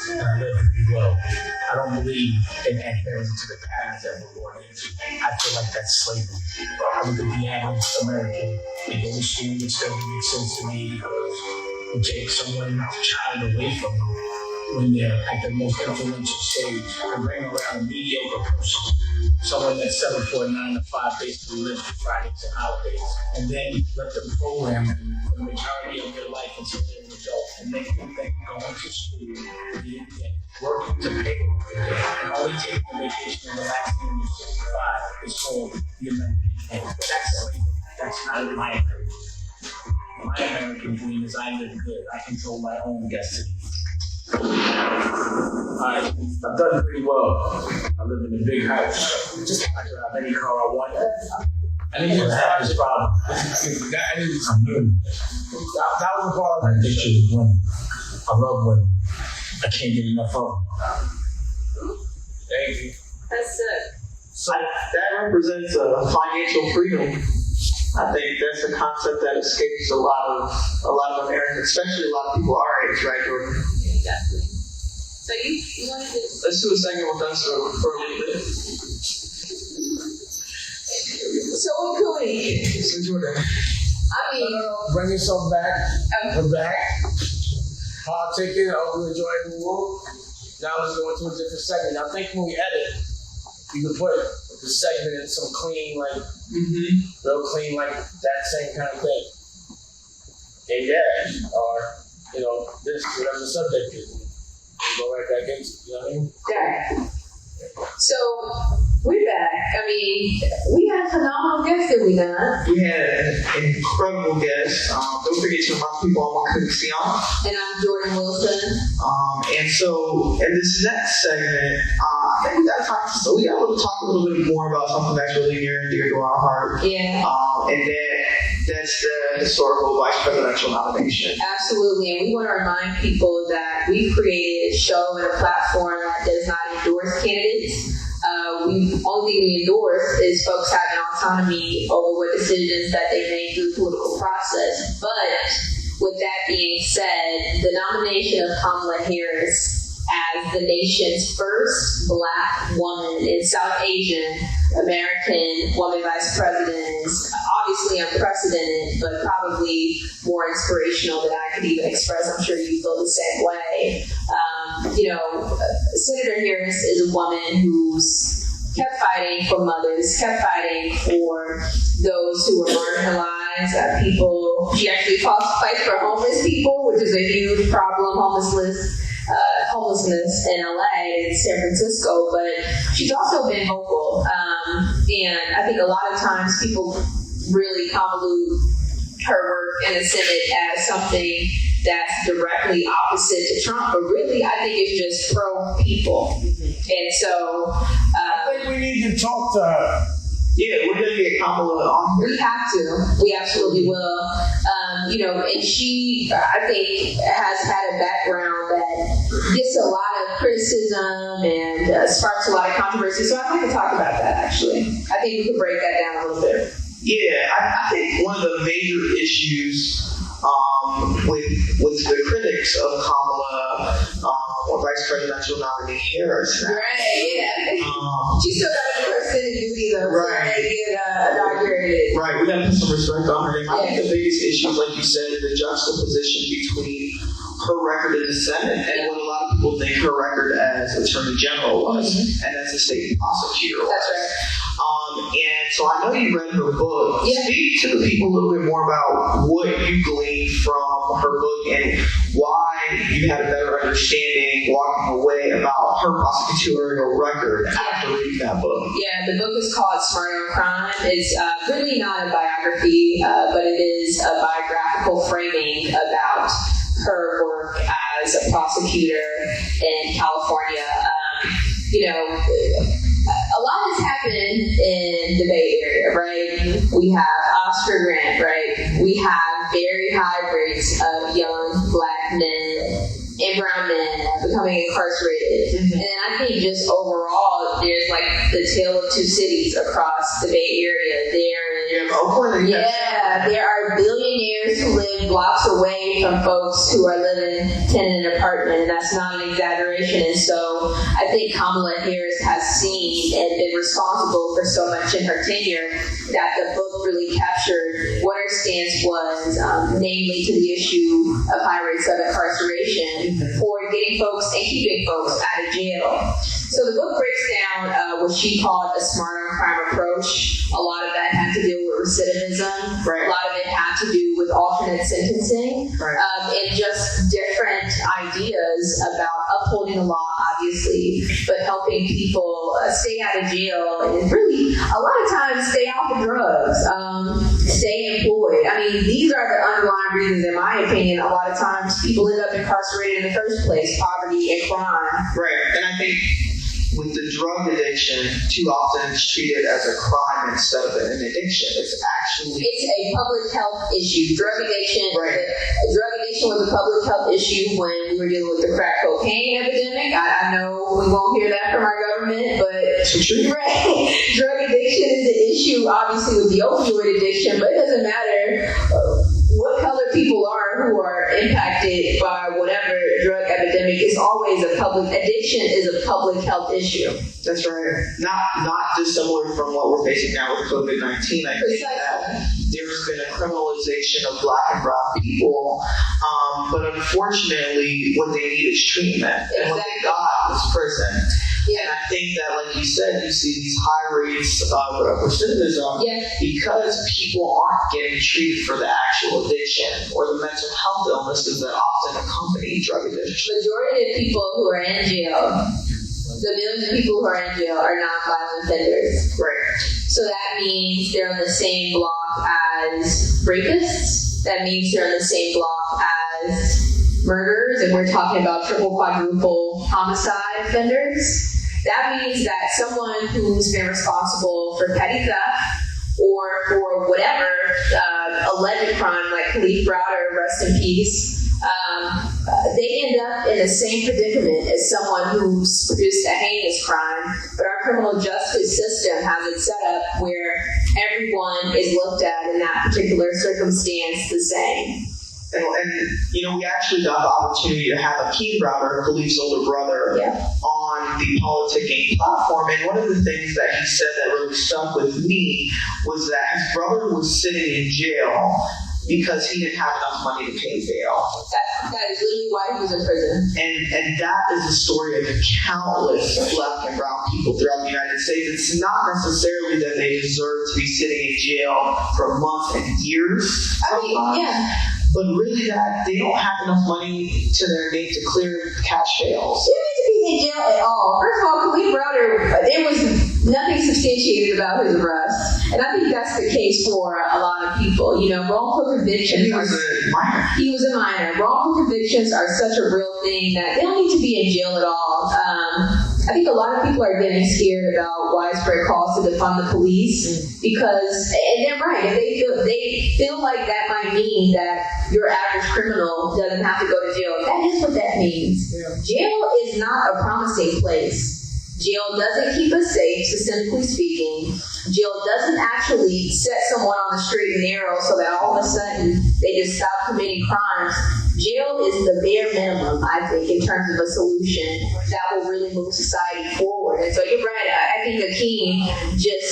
And I live pretty well. I don't believe in adhering to the patterns that we're born into. I feel like that's slavery. I look at the average American, they go to school, which doesn't make sense to me because you take someone's child away from them when they're at the most influential stage and bring around a mediocre person, someone that's selling for a 9 to 5, basically lives for Fridays and holidays, and then let them program them for the majority of their life until they're an adult and make them think going to school, being working to pay and only taking a vacation and relaxing when you're 65 is called the American dream. But that's slavery. That's not my American dream. My American dream is I live good. I control my own destiny. I've done pretty well. I live in a big house. I drive any car I want. I didn't even have this problem. That was a part of my addiction is women. I love women. I can't get enough of them. Thank you. That's sick. So that represents financial freedom. I think that's a concept that escapes a lot of Americans, especially a lot of people our age, right, Jordan? Yeah, definitely. So you want to do? Let's do a segment with us for a little bit. So Winkuni. So Jordan. I mean, Bring yourself back. oh, We're back. Politicking. I hope you enjoyed the move. Now let's go into a different segment. I think when we edit, you can put the segment in some clean, like real clean, like that same kind of thing. And yeah, or this, whatever the subject is. Go right back into it, you know what I mean? yeah. So we're back. I mean, we had a phenomenal guest, did we not? We had an incredible guest. Don't forget to remind people I'm cooney. And I'm Jordan Wilson. And so in this next segment, I think we got to talk a little bit more about something that's really near and dear to our heart. Yeah. And that's the historical vice presidential nomination. Absolutely, and we want to remind people that we've created a show and a platform that does not endorse candidates. The only thing we endorse is folks having autonomy over what decisions that they make through the political process. But with that being said, the nomination of Kamala Harris as the nation's first Black woman and South Asian American woman vice president is obviously unprecedented, but probably more inspirational than I could even express. I'm sure you feel the same way. Senator Harris is a woman who's kept fighting for mothers, kept fighting for those who were marginalized, she actually fights for homeless people, which is a huge problem, homelessness in LA and San Francisco, but she's also been vocal. And I think a lot of times people really convolute her work in the Senate as something that's directly opposite to Trump, but really I think it's just pro-people. And so I think we need to talk to her. Yeah, we're going to get Kamala on here. we have to. We absolutely will. And she, I think, has had a background that gets a lot of criticism and sparks a lot of controversy. So I'd like to talk about that, actually. I think we can break that down a little bit. Yeah, I think one of the major issues with the critics of Kamala, vice presidential nominee Harris. Right, yeah. She still got to do her Senate duty, though. Right. So they get inaugurated. Right, we got to put some respect on her name. I think the biggest issue, like you said, is the juxtaposition between her record in the Senate and what a lot of people think her record as Attorney General was, and as a state prosecutor was. That's right. And so I know you read her book. Yeah. Speak to the people a little bit more about what you gleaned from her book and why you had a better understanding walking away about her prosecutorial record after reading that book. Yeah, the book is called Smarter on Crime. It's really not a biography, but it is a biographical framing about her work as a prosecutor in California. A lot has happened happened in the Bay Area, right? We have Oscar Grant, right? We have very high rates of young black men and brown men becoming incarcerated. And then I think just overall, there's like the tale of two cities across the Bay Area. You have Oakland. There are billionaires who live blocks away from folks who are living in an apartment, and that's not an exaggeration. And so I think Kamala Harris has seen and been responsible for so much in her tenure that the book really captured what her stance was, namely to the issue of high rates of incarceration for getting folks and keeping folks out of jail. So the book breaks down what she called a smart on crime approach. A lot of that had to do with recidivism. Right. A lot of it had to do with alternate sentencing. Right. And just different ideas about upholding the law, obviously, but helping people stay out of jail and really, a lot of times, stay off the drugs, stay employed. I mean, these are the underlying reasons, in my opinion, a lot of times people end up incarcerated in the first place, poverty and crime. Right. And I think with the drug addiction, too often it's treated as a crime instead of an addiction. It's a public health issue. Drug addiction. Right. Drug addiction was a public health issue when we were dealing with the crack cocaine epidemic. I know we won't hear that from our government, but right. Drug addiction is an issue, obviously, with the opioid addiction, but it doesn't matter what color people are who are impacted by whatever drug epidemic. Is always a public addiction is a public health issue. That's right. Not dissimilar from what we're facing now with COVID-19. I think that there's been a criminalization of black and brown people, but unfortunately, what they need is treatment, and what they got was prison. Yeah. And I think that, like you said, you see these high rates of recidivism because people aren't getting treated for the actual addiction or the mental health illnesses that often accompany drug addiction. Majority of people who are in jail, the millions of people who are in jail, are non-violent offenders. Right. So that means they're on the same block as rapists. That means they're on the same block as murderers, and we're talking about triple, quadruple homicide offenders. That means that someone who's been responsible for petty theft or for whatever alleged crime, like Khalif Browder, rest in peace, they end up in the same predicament as someone who's produced a heinous crime. But our criminal justice system has it set up where everyone is looked at in that particular circumstance the same. And we actually got the opportunity to have Akeem Browder, Khalif's older brother, on the politicking platform. And one of the things that he said that really stuck with me was that his brother was sitting in jail because he didn't have enough money to pay bail. That is literally why he was in prison. And that is the story of countless black and brown people throughout the United States. It's not necessarily that they deserve to be sitting in jail for months and years. But really that they don't have enough money to their name to clear cash bails. He didn't need to be in jail at all. First of all, Khalif Browder, there was nothing substantiated about his arrest. And I think that's the case for a lot of people. Wrongful convictions. He was a minor. He was a minor. Wrongful convictions are such a real thing that they don't need to be in jail at all. I think a lot of people are getting scared about widespread calls to defund the police because, and they're right, and they feel like that might mean that your average criminal doesn't have to go to jail. That is what that means. Jail is not a promising place. Jail doesn't keep us safe, systemically speaking. Jail doesn't actually set someone on the straight and narrow so that all of a sudden they just stop committing crimes. Jail is the bare minimum, I think, in terms of a solution that will really move society forward. And so you're right. I think Akeem just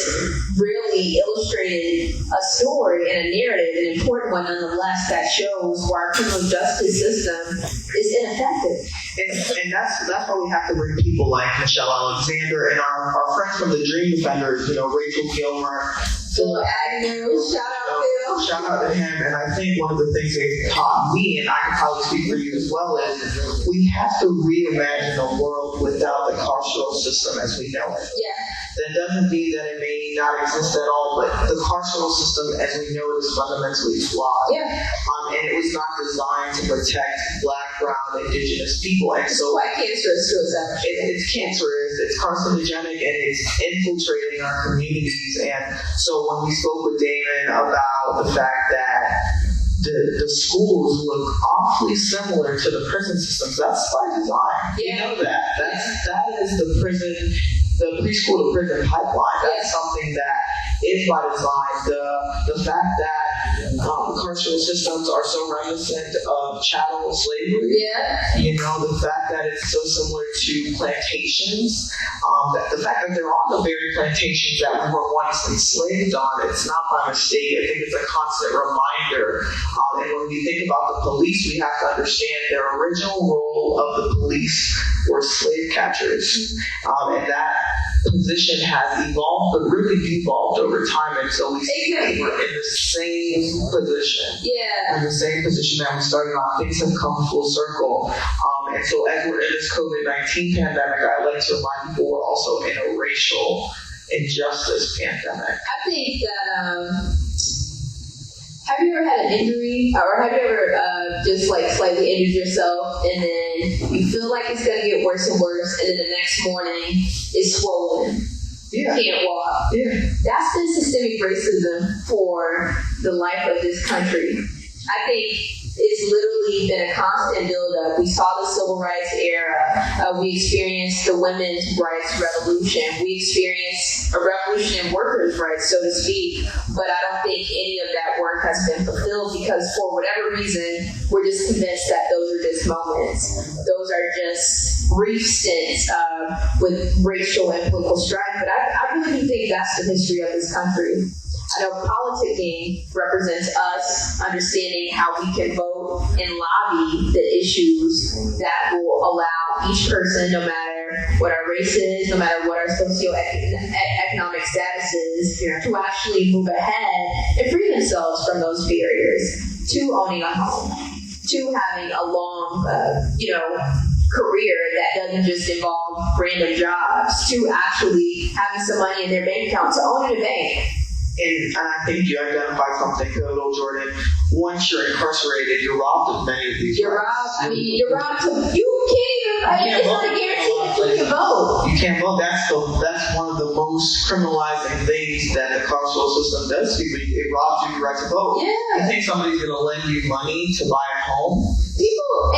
really illustrated a story and a narrative, an important one nonetheless, that shows why our criminal justice system is ineffective. And that's why we have to bring people like Michelle Alexander and our friends from the Dream Defenders, Rachel Gilmer, Phil Agnew, shout out Phil. Shout out to him. And I think one of the things they've taught me, and I can probably speak for you as well, is we have to reimagine a world without the carceral system as we know it. That doesn't mean that it may not exist at all, but the carceral system as we know it is fundamentally flawed. And it was not designed to protect black, background, indigenous people. And so Quite cancerous to us, actually. it's cancerous, it's carcinogenic, and it's infiltrating our communities. And so when we spoke with Damon about the fact that the schools look awfully similar to the prison systems, that's by design. Yeah. You know that. That is the preschool to prison pipeline. That's something that is by design. The fact that carceral systems are so reminiscent of chattel slavery. Yeah. You know, the fact that it's so similar to plantations, the fact that they're on the very plantations that we were once enslaved on, it's not by mistake. I think it's a constant reminder. And when we think about the police, we have to understand their original role of the police were slave catchers. And that position has evolved, but really devolved over time. And so we see that we're in the same position. Yeah. In the same position that we started on. Things have come full circle. And so as we're in this COVID-19 pandemic, I like to remind people we're also in a racial injustice pandemic. I think that, have you ever had an injury, or have you ever just like slightly injured yourself, and then you feel like it's gonna get worse and worse, and then the next morning it's swollen? Yeah. You can't walk. Yeah. That's the systemic racism for the life of this country. I think it's literally been a constant buildup. We saw the civil rights era. We experienced the women's rights revolution. We experienced a revolution in workers' rights, so to speak. But I don't think any of that work has been fulfilled because for whatever reason, we're just convinced that those are just moments. Those are just brief stints with racial and political strife. But I really do think that's the history of this country. I know politicking represents us understanding how we can vote and lobby the issues that will allow each person, no matter what our race is, no matter what our socioeconomic status is, to actually move ahead and free themselves from those barriers to owning a home, to having a long, career that doesn't just involve random jobs, to actually having some money in their bank account, to owning a bank. And I think you identified something pivotal, Jordan. Once you're incarcerated, you're robbed of many of these You're rights. robbed. You're robbed to. You can't even. It's not a guarantee that you can vote. You can't vote. That's one of the most criminalizing things that the carceral system does to people. It robs you of your right to vote. Yeah. You think somebody's going to lend you money to buy a home? People,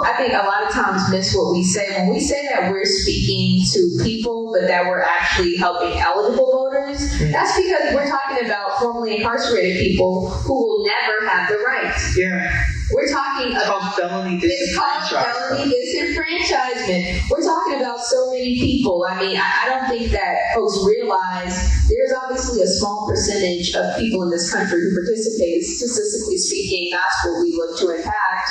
I think a lot of times miss what we say. When we say that we're speaking to people, but that we're actually helping eligible voters, that's because we're talking about formerly incarcerated people who will never have the right. Yeah. We're talking about felony disenfranchisement. We're talking about so many people. I mean, I don't think that folks realize there's obviously a small percentage of people in this country who participate. Statistically speaking, that's what we look to impact.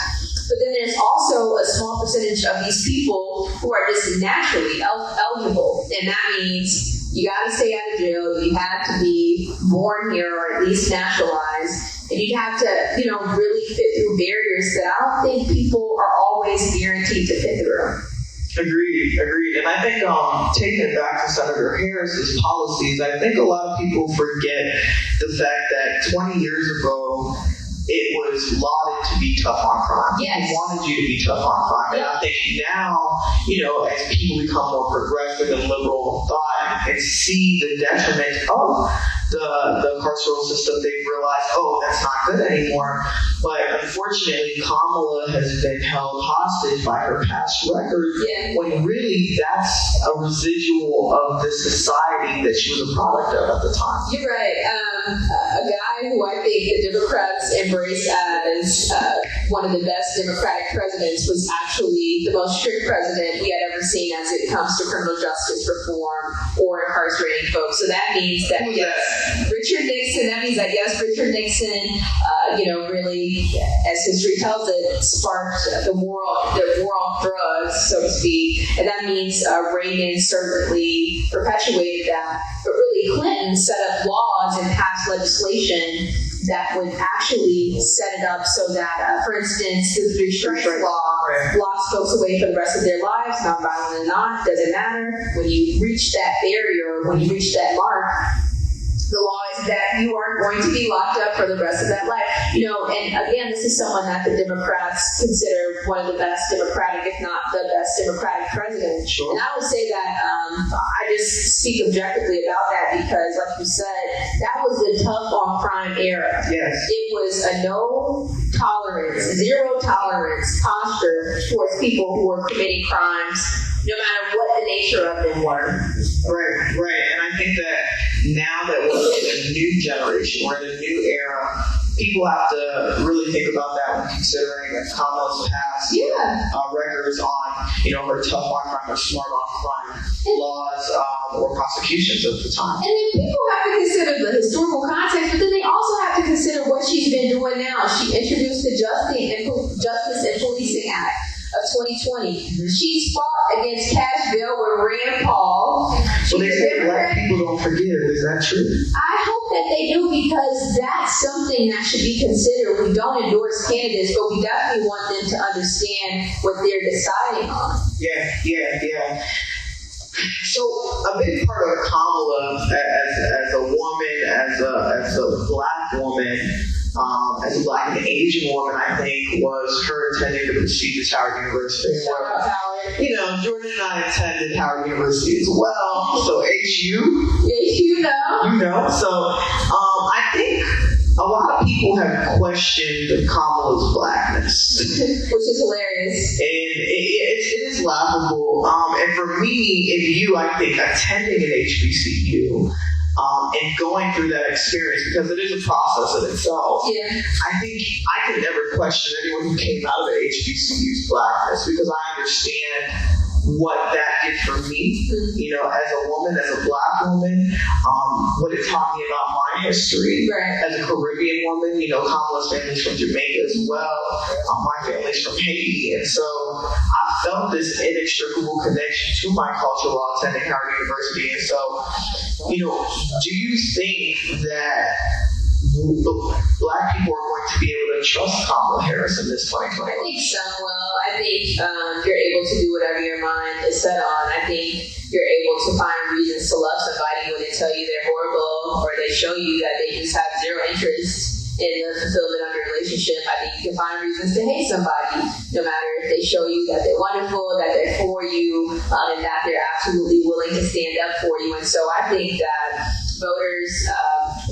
But then there's also a small percentage of these people who are just naturally eligible. And that means you got to stay out of jail. You have to be born here or at least naturalized. And you have to, really fit through barriers that I don't think people are always guaranteed to fit through. Agreed. And I think taking it back to Senator Harris's policies, I think a lot of people forget the fact that 20 years ago, it was lauded to be tough on crime. Yes. People wanted you to be tough on crime. And I think now, as people become more progressive and liberal in thought and see the detriment of the carceral system, they've realized, that's not good anymore. But unfortunately, Kamala has been held hostage by her past record, when really that's a residual of the society that she was a product of at the time. You're right. A guy who I think the Democrats embrace as one of the best Democratic presidents was actually the most strict president we had ever seen as it comes to criminal justice reform or incarcerating folks. So that means that Richard Nixon, Richard Nixon, really, as history tells it, sparked the war on drugs, so to speak. And that means Reagan certainly perpetuated that. But really, Clinton set up laws and passed legislation that would actually set it up so that, for instance, the three strikes law locks folks away for the rest of their lives, nonviolent or not, doesn't matter. When you reach that barrier, when you reach that mark, the law is that you are going to be locked up for the rest of that life. And again, this is someone that the Democrats consider one of the best Democratic, if not the best Democratic president. Sure. And I would say that I just speak objectively about that because, like you said, that was the tough on crime era. Yes. It was a no tolerance, zero tolerance posture towards people who were committing crimes, no matter what the nature of them were. Right. And I think that now that we're in a new generation, we're in a new era, people have to really think about that when considering that Kamala's past records on, her tough on crime or smart on crime laws or prosecutions at the time. And then people have to consider the historical context, but then they also have to consider what she's been doing now. She introduced the Justice and Policing Act of 2020. She's fought against cash bail with Rand Paul. Well, they say black people don't forgive. Is that true? I hope that they do because that's something that should be considered. We don't endorse candidates, but we definitely want them to understand what they're deciding on. Yeah. So a big part of Kamala as a woman, as a black woman, as a black and Asian woman, I think, was her attending the prestigious Howard University. Jordan and I attended Howard University as well. So HU. Yes, you know. So I think a lot of people have questioned Kamala's blackness. Which is hilarious. And it is laughable. And for me, I think, attending an HBCU, and going through that experience, because it is a process in itself. Yeah. I think I could never question anyone who came out of the HBCU's blackness, because I understand what that did for me, as a woman, as a black woman, what it taught me about my history. Right. As a Caribbean woman, Kamala's family's from Jamaica as well. My family's from Haiti. And so I felt this inextricable connection to my culture while attending Howard University. And so, do you think that black people are going to be able to trust Kamala Harris in this 2020? I think some will. I think you're able to do whatever your mind is set on. I think you're able to find reasons to love somebody when they tell you they're horrible or they show you that they just have zero interest in the fulfillment of your relationship. I think you can find reasons to hate somebody, no matter if they show you that they're wonderful, that they're for you, and that they're absolutely willing to stand up for you. And so I think that voters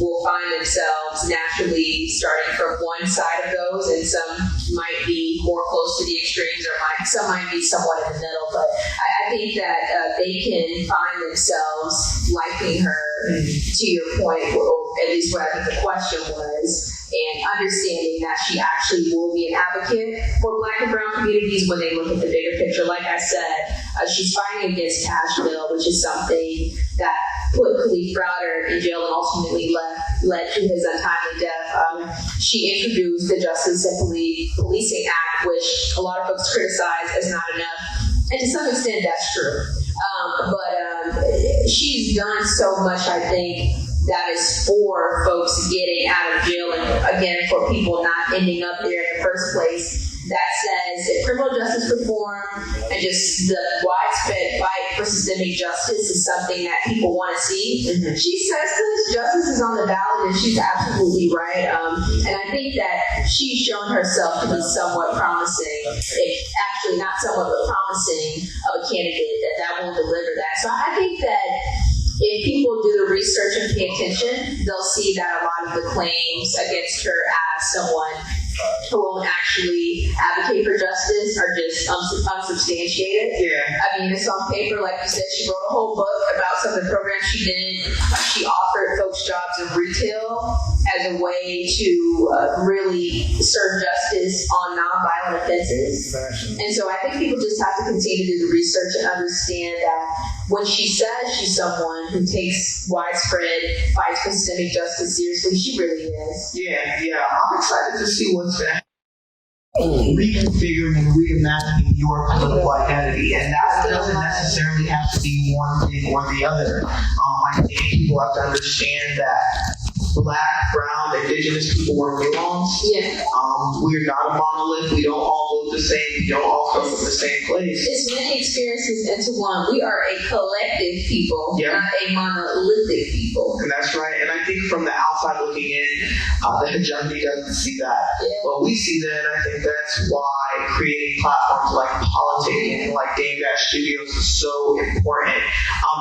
will find themselves naturally starting from one side of those, and some might be more close to the extremes, or some might be somewhat in the middle. But I think that they can find themselves liking her, to your point, or at least what I think the question was, and understanding that she actually will be an advocate for black and brown communities when they look at the bigger picture. Like I said, she's fighting against cash bail, which is something that put Khalif Browder in jail and ultimately led to his untimely death. She introduced the Justice and Policing Act, which a lot of folks criticize as not enough. And to some extent, that's true. But she's done so much, I think, that is for folks getting out of jail and, again, for people not ending up there in the first place. That says that criminal justice reform and just the widespread fight for systemic justice is something that people want to see. She says this justice is on the ballot, and she's absolutely right. And I think that she's shown herself to be somewhat promising, actually not somewhat, but promising of a candidate that will deliver that. So I think that if people do the research and pay attention, they'll see that a lot of the claims against her as someone who won't actually advocate for justice are just unsubstantiated. Yeah. I mean, it's on paper, like you said. She wrote a whole book about some of the programs she did. She offered folks jobs in retail as a way to really serve justice on nonviolent offenses. And so I think people just have to continue to do the research and understand that when she says she's someone who takes widespread fights for systemic justice seriously, she really is. Yeah. I'm excited to see what's going to happen. Reconfiguring and reimagining your political identity, and that doesn't necessarily have to be one thing or the other. I think people have to understand that Black, brown, indigenous people were nuanced. Yeah. We're not a monolith. We don't all vote the same. We don't all come from the same place. It's many experiences into one. We are a collective people, Yeah. not a monolithic people. And that's right. And I think from the outside looking in, the hegemony doesn't see that. Yeah. But we see that, and I think that's why creating platforms like politicking and like Dame Dash Studios is so important,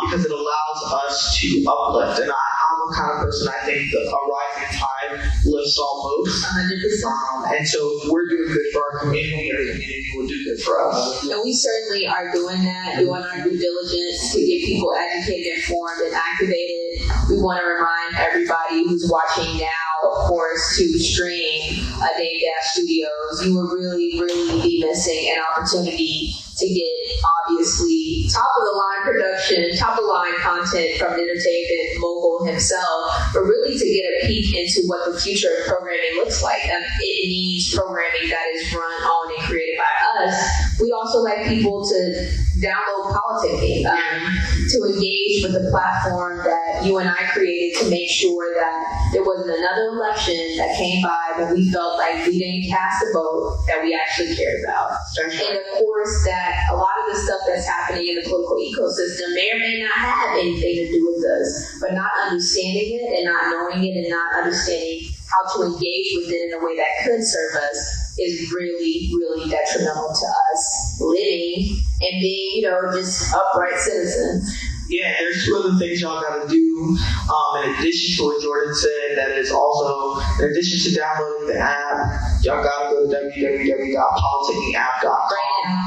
because it allows us to uplift. And I'm the kind of person, I think that a rising tide lifts all boats. 100%. And so if we're doing good for our community, our community will do good for us. And we certainly are doing that, doing our due diligence to get people educated, informed, and activated. We want to remind everybody who's watching now, of course, to stream Dame Dash Studios. You will really, really be missing an opportunity to get, obviously, top-of-the-line production, top-of-the-line content from an entertainment mogul himself, but really to get a peek into what the future of programming looks like. It needs programming that is run, owned, and created by us. We also like people to download politicking, to engage with the platform that you and I created to make sure that there wasn't another election that came by when we felt like we didn't cast a vote that we actually cared about. And of course, that a lot of the stuff that's happening in the political ecosystem may or may not have anything to do with us, but not understanding it and not knowing it and not understanding how to engage with it in a way that could serve us is really, really detrimental to us living and being, just upright citizens. Yeah, there's two other things y'all gotta do. In addition to what Jordan said, that is also, in addition to downloading the app, y'all gotta go to www.politickingapp.com.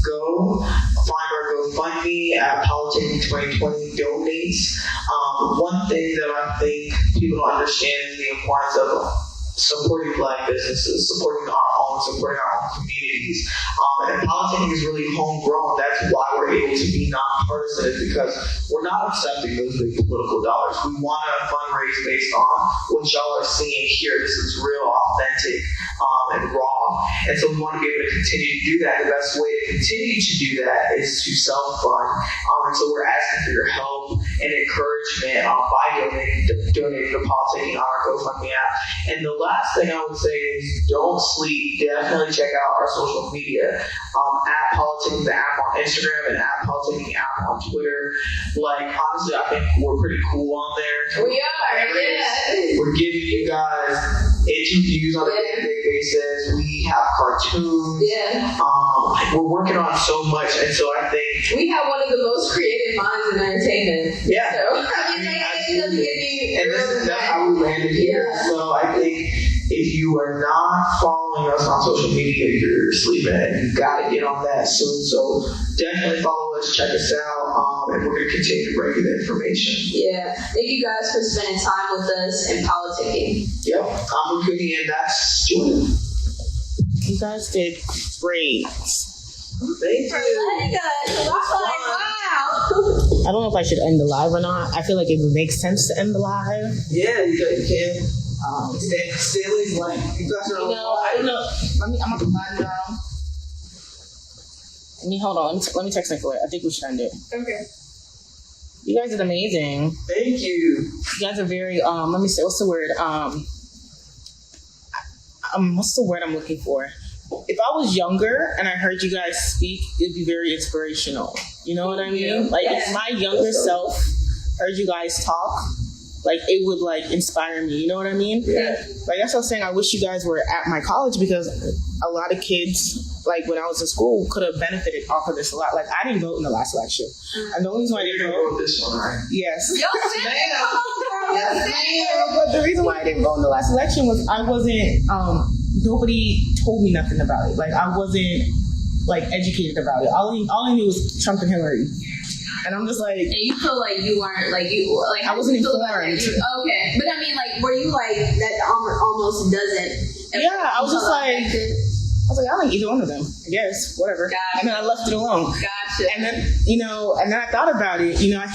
Go find our GoFundMe at Politicking 2020 donates. One thing that I think people don't understand is the importance of supporting Black businesses, supporting our own communities. And politicking is really homegrown. That's why we're able to be nonpartisan, is because we're not accepting those big political dollars. We want to fundraise based on what y'all are seeing here. This is real, authentic, and raw. And so we want to be able to continue to do that. The best way to continue to do that is to self-fund. And so we're asking for your help and encouragement by donating to politicking on our GoFundMe app. And the last thing I would say is don't sleep. Definitely check out our social media. At Politicking the app on Instagram and at Politicking app on Twitter. Like, honestly, I think we're pretty cool on there. We are, yeah. We're giving you guys interviews on a day-to-day basis. We have cartoons. Yeah. We're working on so much, and so I think We have one of the most creative minds in entertainment. Yeah. So, it doesn't get any and that's how we landed here. Yeah. So I think if you are not following us on social media, you're sleeping, and you got to get on that soon. So definitely follow us, check us out, and we're going to continue to bring you the information. Yeah. Thank you guys for spending time with us and politicking. Yep, I'm Winkuni, and that's Jordan. You guys did great. Thank For you. letting us. I was like, wow. I don't know if I should end the live or not. I feel like it would make sense to end the live. Yeah, you can. Stanley's like, you guys are I don't know. I'm gonna combine now. Hold on. Let me text Nicolette. I think we should end it. Okay. You guys did amazing. Thank you. You guys are very let me say, what's the word? What's the word I'm looking for? If I was younger and I heard you guys speak, it'd be very inspirational. You know what I mean? Like, if my younger self heard you guys talk, like, it would, like, inspire me. You know what I mean? Yeah. Like, that's what I was saying. I wish you guys were at my college, because a lot of kids, like, when I was in school, could have benefited off of this a lot. Like, I didn't vote in the last election. And the only reason why I You're didn't going to vote... go with this one, right? Yes. Yes, But the reason why I didn't vote in the last election was I wasn't... nobody told me nothing about it. Like, I wasn't, like, educated about it. All I knew was Trump and Hillary. And I'm just like... And you feel like you weren't, like, I wasn't informed. Okay. But I mean, like, were you like, that almost doesn't... Yeah, I was just like... I was like, I like either one of them. I guess, whatever. Gotcha. And then I left it alone. Gotcha. And then, and then I thought about it. I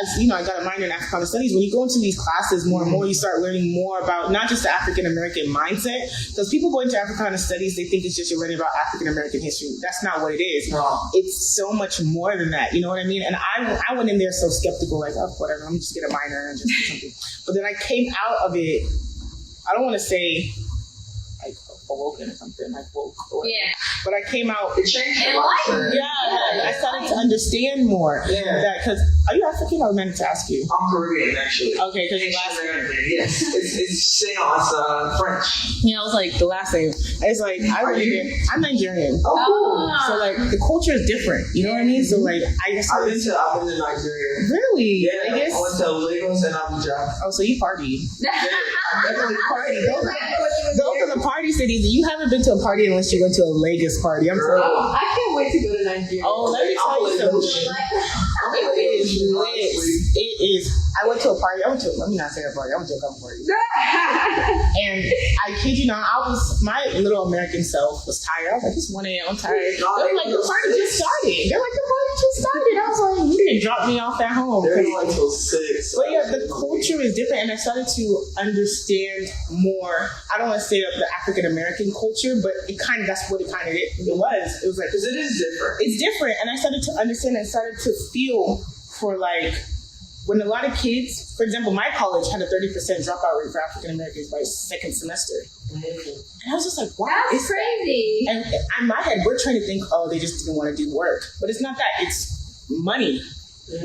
as you know, I got a minor in Africana studies. When you go into these classes more and more, you start learning more about not just the African American mindset. Because people go into Africana studies, they think it's just you're learning about African American history. That's not what it is. No. It's so much more than that. You know what I mean? And I went in there so skeptical, like, oh, whatever, let me just get a minor and just do something. But then I came out of it, I don't want to say like awoken or something, like woke. Or Yeah. But I came out. It changed your life. Yeah, I started to understand more. Yeah. That because are you African? I was meant to ask you. I'm Korean, actually. Okay, because your last name. Yes, it's French. Yeah, I was like the last name. It's like Are you? I'm Nigerian. Oh, cool. So like the culture is different. You know what I mean? So like I guess I've been to Nigeria. really. Yeah, I went to Lagos and Abuja. Oh, so you partied. Definitely Party. Those are the party cities. You haven't been to a party unless you went to a Lagos party. I'm sorry. I can't wait to go to Nigeria. Oh, let me tell you something. It is lit. It is. I went to a party. Let me not say a party. I went to a couple parties. And I kid you not, my little American self was tired. I was like, it's 1 a.m. I'm tired. They're like, the party just started. I was like, you didn't drop me off at home. They're like till 6. But yeah, the culture is different, and I started to understand more. I don't want to say the African American culture, but that's what it kind of is. It was. It was like, Because it is different. it's different, and I started to understand and started to feel for like when a lot of kids, for example, my college had a 30% dropout rate for African Americans by second semester, and I was just like, wow, That's crazy. And in my head, we're trying to think, oh, they just didn't want to do work, but it's not that. It's money.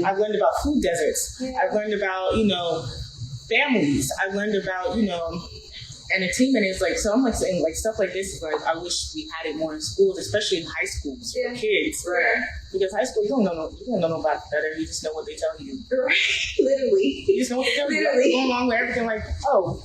I've learned about food deserts. Yeah. I've learned about families. I've learned about entertainment is like, so I'm like saying like stuff like this is like, I wish we had it more in schools, especially in high schools for kids. Right. Because high school, you don't know about better. You just know what they tell you. Literally. You just know what they tell you. Literally. Going along with everything like, oh.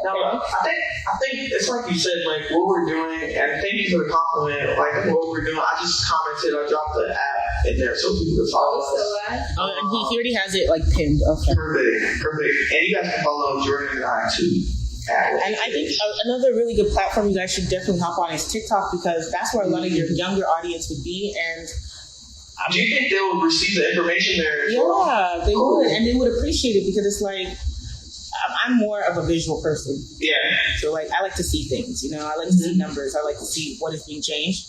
No, I think it's like you said, like what we're doing, and thank you for the compliment. Like what we're doing, I just commented, I dropped the app in there so people can follow us. Oh, and he already has it like pinned. Okay. Perfect. And you guys can follow Jordan and I too. And I think another really good platform you guys should definitely hop on is TikTok, because that's where a lot of your younger audience would be. And do you think they will receive the information there as well? yeah, they would, and they would appreciate it because it's like I'm more of a visual person. Yeah. So like I like to see things, I like to see numbers. I like to see what is being changed.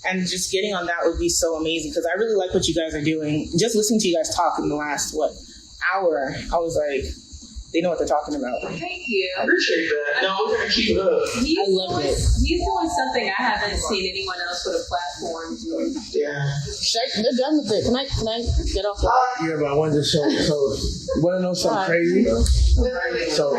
And just getting on that would be so amazing because I really like what you guys are doing. Just listening to you guys talk in the last hour, I was like, they know what they're talking about. Thank you. I appreciate that. No, we're gonna keep it up. I love it. He's doing something I haven't seen anyone else with a platform do. Yeah. They're done with it. Can I get off? Yeah, but I wanted to show. So, you want to know something crazy? So,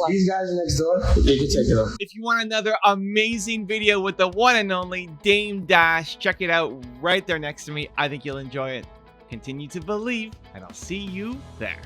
these guys are next door. You can take it up. If you want another amazing video with the one and only Dame Dash, check it out right there next to me. I think you'll enjoy it. Continue to believe, and I'll see you there.